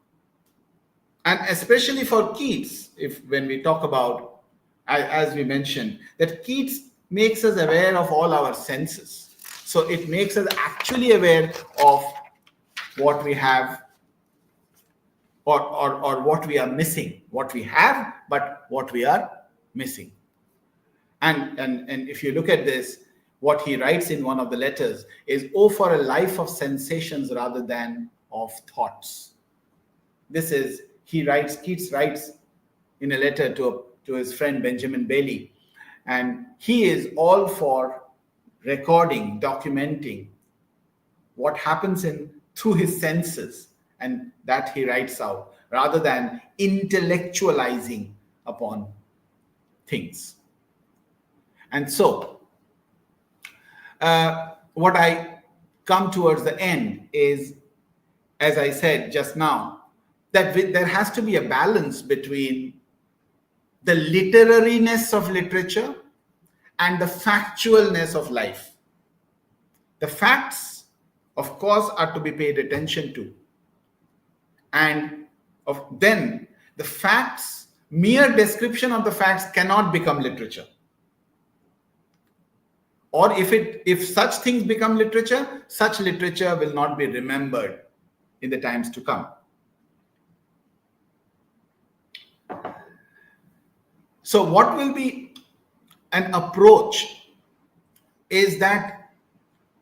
and especially for Keats, if when we talk about, as we mentioned, that Keats makes us aware of all our senses. So it makes us actually aware of what we have, or what we are missing. What we have, but what we are missing. And if you look at this, what he writes in one of the letters is, "Oh, for a life of sensations rather than of thoughts." This is, Keats writes in a letter to his friend Benjamin Bailey, and he is all for recording, documenting what happens through his senses, and that he writes out, rather than intellectualizing upon things. And so, what I come towards the end is, as I said just now, that there has to be a balance between the literariness of literature and the factualness of life. The facts, of course, are to be paid attention to. And then the facts, mere description of the facts cannot become literature. Or if such things become literature, such literature will not be remembered in the times to come. So what will be an approach is that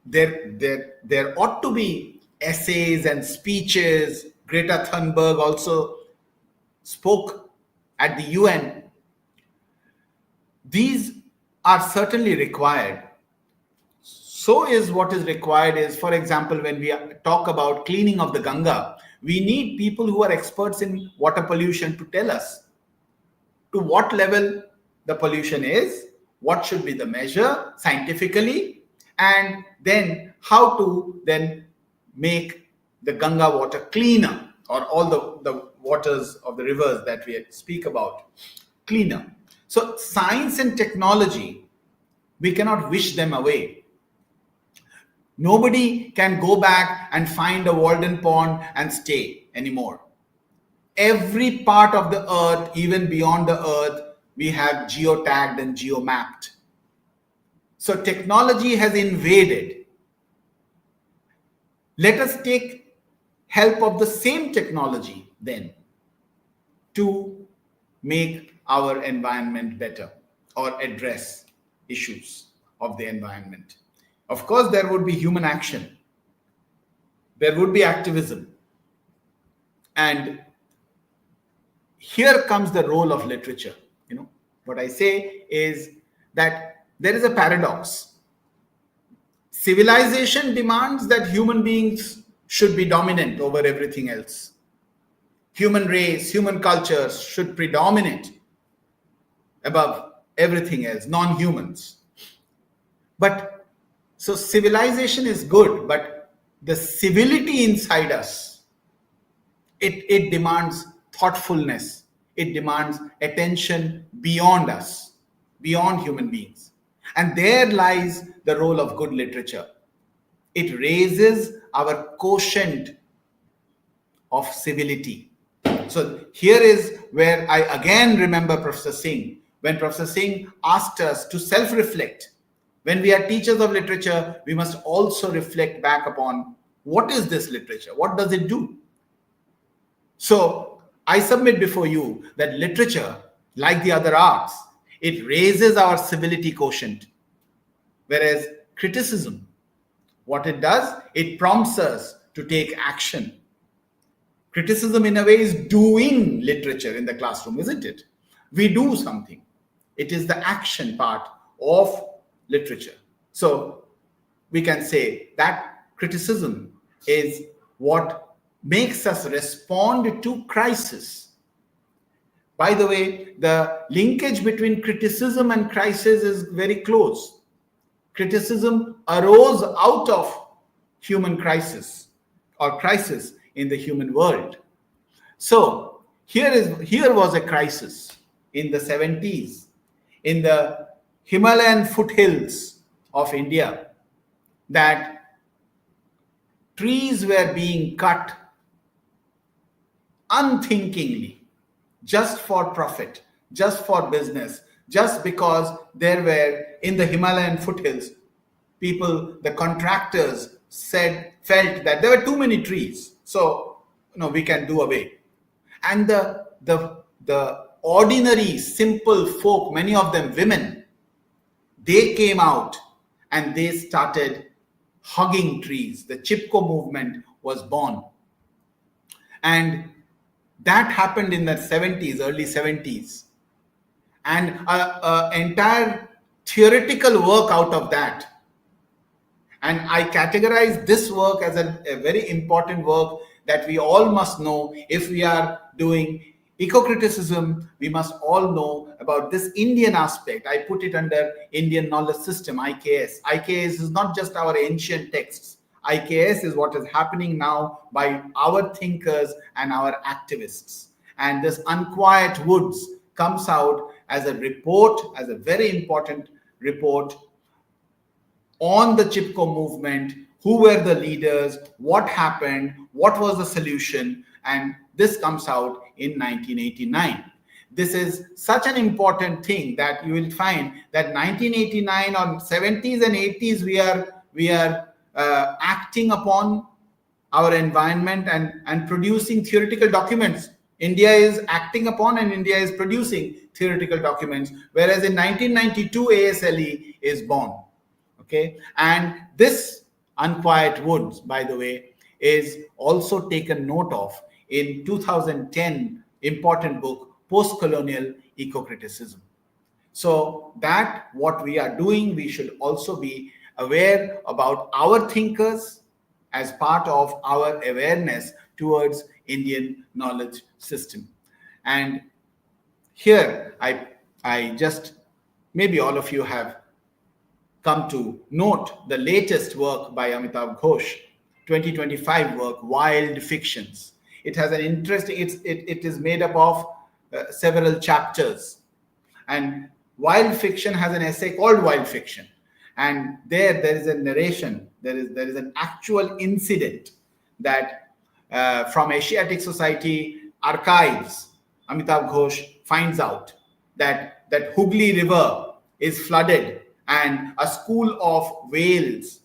there ought to be essays and speeches. Greta Thunberg also spoke at the UN. These are certainly required. So is what is required is, for example, when we talk about cleaning of the Ganga, we need people who are experts in water pollution to tell us to what level the pollution is, what should be the measure scientifically, and then how to then make the Ganga water cleaner, or all the waters of the rivers that we speak about cleaner. So science and technology, we cannot wish them away. Nobody can go back and find a Walden pond and stay anymore. Every part of the earth, even beyond the earth, we have geotagged and geomapped. So technology has invaded. Let us take help of the same technology then to make our environment better, or address issues of the environment. Of course, there would be human action. There would be activism. And here comes the role of literature. What I say is that there is a paradox. Civilization demands that human beings should be dominant over everything else. Human race, human cultures should predominate above everything else, non humans. But so civilization is good, but the civility inside us, it demands thoughtfulness, it demands attention beyond us, beyond human beings. And there lies the role of good literature. It raises our quotient of civility. So here is where I again remember Professor Singh, when Professor Singh asked us to self reflect. When we are teachers of literature, we must also reflect back upon what is this literature? What does it do? So I submit before you that literature, like the other arts, it raises our civility quotient. Whereas criticism, what it does, it prompts us to take action. Criticism, in a way, is doing literature in the classroom, isn't it? We do something. It is the action part of literature. So we can say that criticism is what makes us respond to crisis. By the way, the linkage between criticism and crisis is very close. Criticism arose out of human crisis or crisis in the human world. So here was a crisis in the 70s in the Himalayan foothills of India, that trees were being cut unthinkingly, just for profit, just for business, just because there were in the Himalayan foothills, people, the contractors felt that there were too many trees, so we can do away. And the ordinary, simple folk, many of them women, they came out and they started hugging trees. The Chipko movement was born. And that happened in the 70s, early 70s. And an entire theoretical work out of that. And I categorize this work as a very important work that we all must know. If we are doing eco-criticism, we must all know about this Indian aspect. I put it under Indian knowledge system, IKS. IKS is not just our ancient texts. IKS is what is happening now by our thinkers and our activists. And this Unquiet Woods comes out as a report, as a very important report on the Chipko movement, who were the leaders, what happened, what was the solution, and this comes out in 1989. This is such an important thing that you will find that 1989 or 70s and 80s we are acting upon our environment and producing theoretical documents. India is acting upon and India is producing theoretical documents, whereas in 1992 ASLE is born. Okay, and this Unquiet Woods, by the way, is also taken note of in 2010 important book, Post-Colonial Eco-Criticism. So that what we are doing, we should also be aware about our thinkers as part of our awareness towards Indian knowledge system. And here I just, maybe all of you have come to note the latest work by Amitav Ghosh, 2025 work, Wild Fictions. It has an interesting, it is made up of several chapters. And Wild Fiction has an essay called Wild Fiction. And there is a narration, there is an actual incident that from Asiatic Society archives, Amitav Ghosh finds out that Hooghly River is flooded and a school of whales,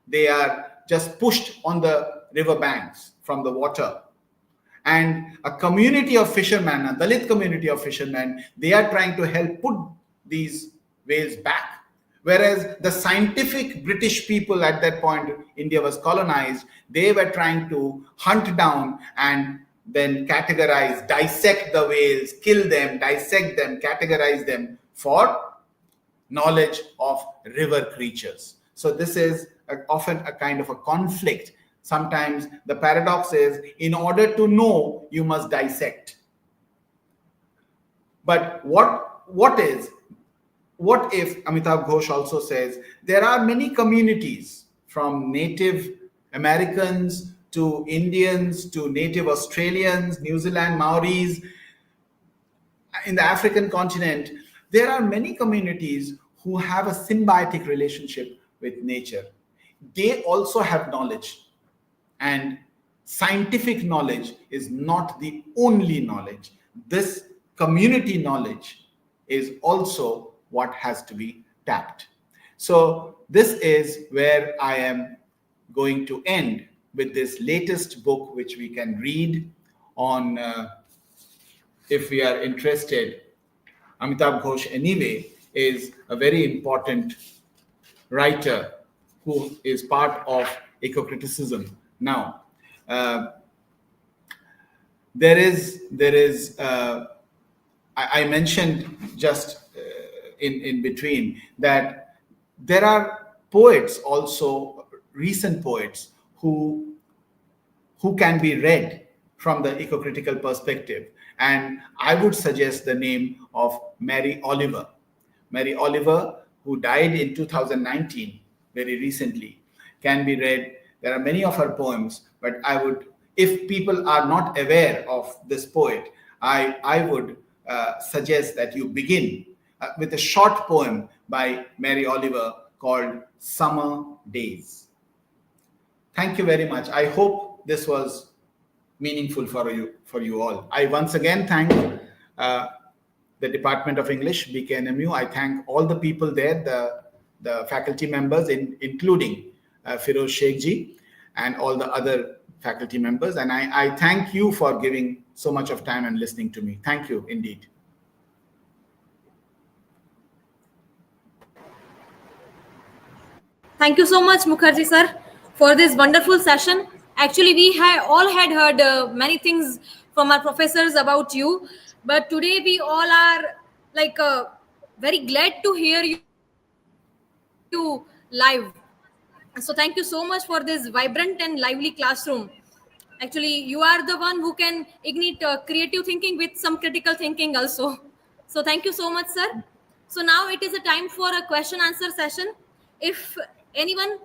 they are just pushed on the river banks from the water. And a community of fishermen, a Dalit community of fishermen, they are trying to help put these whales back. Whereas the scientific British people at that point, India was colonized, they were trying to hunt down and then categorize, dissect the whales, kill them, dissect them, categorize them for knowledge of river creatures. So this is often a kind of a conflict Sometimes the paradox is, in order to know, you must dissect. But what if Amitabh Ghosh also says there are many communities, from Native Americans to Indians to Native Australians, New Zealand Maoris, in the African continent, there are many communities who have a symbiotic relationship with nature. They also have knowledge, and scientific knowledge is not the only knowledge. This community knowledge is also what has to be tapped. So, this is where I am going to end with this latest book, which we can read on, if we are interested. Amitabh Ghosh, anyway, is a very important writer who is part of eco-criticism now. Uh, I mentioned just in between that there are poets also, recent poets, who can be read from the eco-critical perspective. And I would suggest the name of Mary Oliver. Mary Oliver, who died in 2019, very recently, can be read. There are many of her poems, but I would, if people are not aware of this poet, I would suggest that you begin with a short poem by Mary Oliver called Summer Days. Thank you very much. I hope this was meaningful for you all. I once again thank uh, the Department of English, BKNMU. I thank all the people there, the faculty members, including Firoz Sheikhji and all the other faculty members. And I thank you for giving so much of time and listening to me. Thank you indeed. Thank you so much, Mukherjee sir, for this wonderful session. Actually, we all had heard many things from our professors about you, but today we all are like very glad to hear you live. So thank you so much for this vibrant and lively classroom. Actually, you are the one who can ignite creative thinking with some critical thinking also. So thank you so much, sir. So now it is a time for a question answer session. If anyone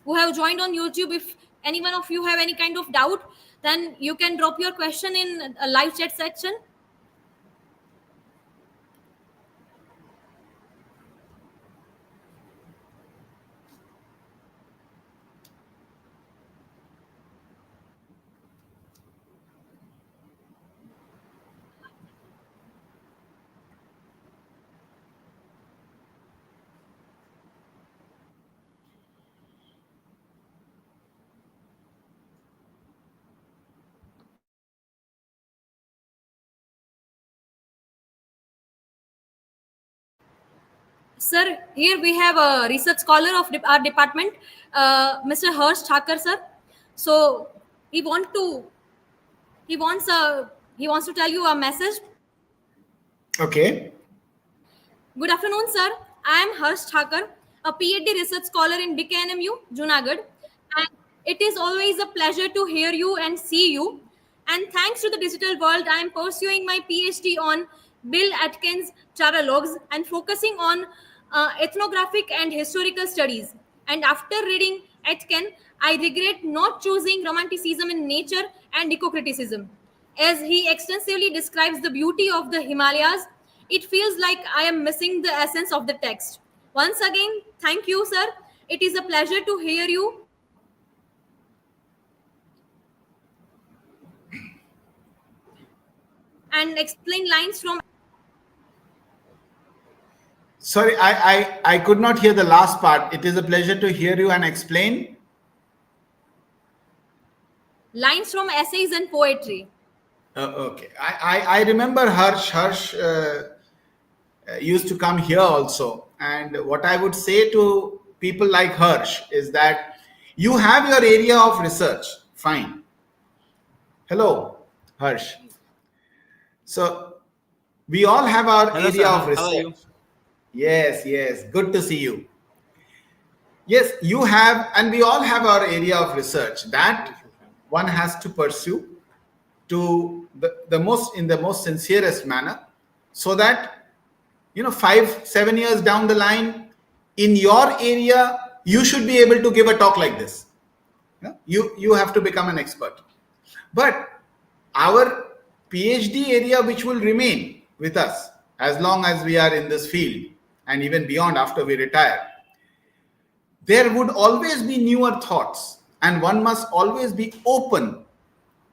who have joined on YouTube, if any one of you have any kind of doubt, then you can drop your question in a live chat section. Sir, here we have a research scholar of our department, Mr. Harsh Thakur, sir. So he want to he wants to tell you a message. Okay. Good afternoon, sir. I am Harsh Thakur, a PhD research scholar in BKNMU, Junagadh. And it is always a pleasure to hear you and see you. And thanks to the digital world, I am pursuing my PhD on Bill Atkins travelogues and focusing on ethnographic and historical studies. And after reading Atkin, I regret not choosing romanticism in nature and eco-criticism. As he extensively describes the beauty of the Himalayas, it feels like I am missing the essence of the text. Once again, thank you, sir. It is a pleasure to hear you and explain lines from Sorry, I could not hear the last part. It is a pleasure to hear you and explain. essays and poetry. Okay. I remember Harsh used to come here also. And what I would say to people like Harsh is that you have your area of research. Fine. Hello, Harsh. So we all have our Hello, area sir. of How are you? research. Yes, yes. Good to see you. Yes, you have, and we all have our area of research that one has to pursue to the most in the most sincerest manner, so that 5 7 years down the line, in your area, you should be able to give a talk like this. You have to become an expert. But our PhD area, which will remain with us as long as we are in this field, and even beyond after we retire, there would always be newer thoughts, and one must always be open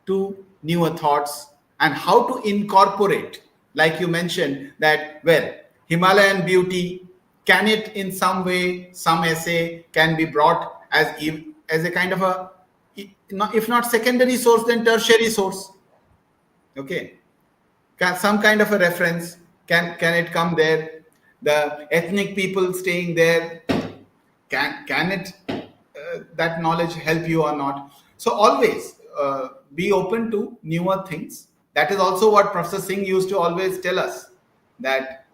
to newer thoughts and how to incorporate, like you mentioned, that, well, Himalayan beauty, can it in some way, some essay can be brought as a kind of a, if not secondary source, then tertiary source. Okay, some kind of a reference, can it come there? The ethnic people staying there, can it that knowledge help you or not? So always be open to newer things. That is also what Professor Singh used to always tell us, that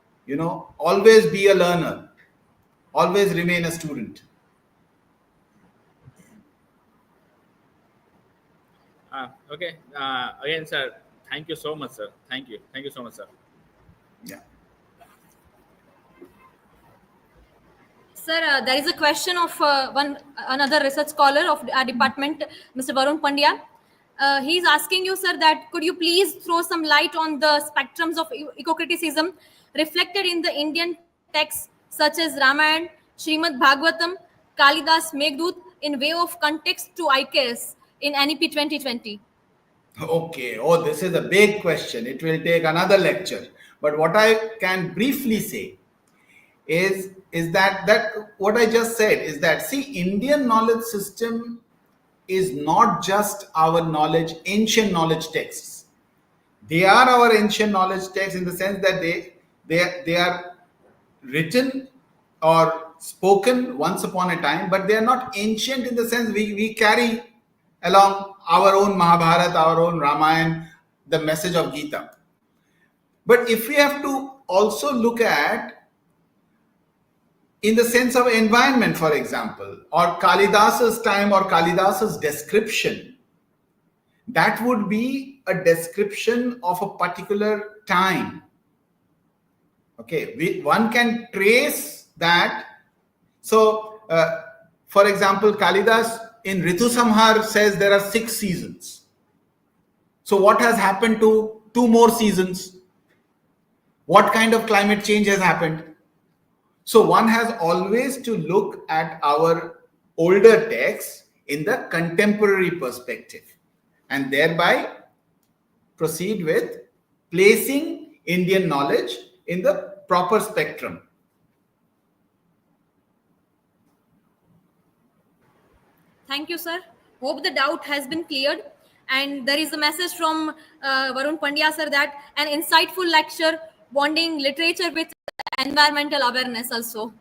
always be a learner, always remain a student. Okay. Again, sir, thank you so much, sir. Thank you. Thank you so much, sir. Yeah. Sir, there is a question of one another research scholar of our department, Mr. Varun Pandya. He's asking you, sir, that could you please throw some light on the spectrums of eco-criticism reflected in the Indian texts such as Ramayana, Srimad Bhagavatam, Kalidas Meghdut in way of context to IKS in NEP 2020? Okay. Oh, this is a big question. It will take another lecture. But what I can briefly say is that what I just said is that, see, Indian knowledge system is not just our knowledge, ancient knowledge texts. They are our ancient knowledge texts in the sense that they are written or spoken once upon a time, but they are not ancient in the sense we carry along our own Mahabharata, our own Ramayana, the message of Gita. But if we have to also look at, in the sense of environment, for example, or Kalidas's time or Kalidas's description, that would be a description of a particular time. Okay, one can trace that. So, for example, Kalidas in Ritu Samhar says there are 6 seasons. So, what has happened to 2 more seasons? What kind of climate change has happened? So, one has always to look at our older texts in the contemporary perspective, and thereby proceed with placing Indian knowledge in the proper spectrum. Thank you, sir. Hope the doubt has been cleared. And there is a message from Varun Pandya, sir, that an insightful lecture bonding literature with environmental awareness also.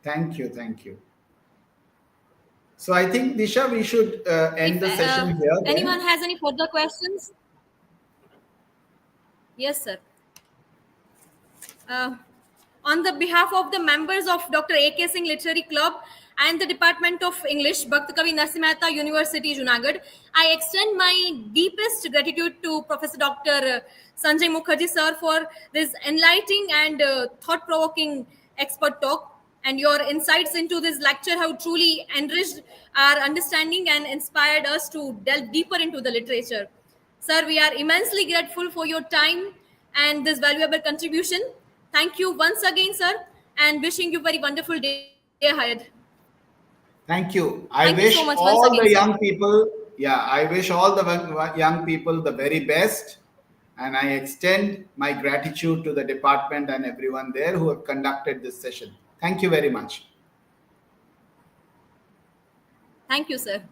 Thank you. Thank you. So I think, Disha, we should end If the session here anyone then. has any further questions, yes, sir. Uh, on the behalf of the members of Dr. A.K. Singh Literary Club and the Department of English, Bhakt Kavi Narsimha Mehta University, Junagadh, I extend my deepest gratitude to Professor Dr. Sanjay Mukherjee, sir, for this enlightening and thought-provoking expert talk. And your insights into this lecture have truly enriched our understanding and inspired us to delve deeper into the literature. Sir, we are immensely grateful for your time and this valuable contribution. Thank you once again, sir, and wishing you very wonderful day ahead. Thank you. Thank I you so much wish once again, all sir. the young people, yeah, I wish all the young people the very best. And I extend my gratitude to the department and everyone there who have conducted this session. Thank you very much. Thank you, sir.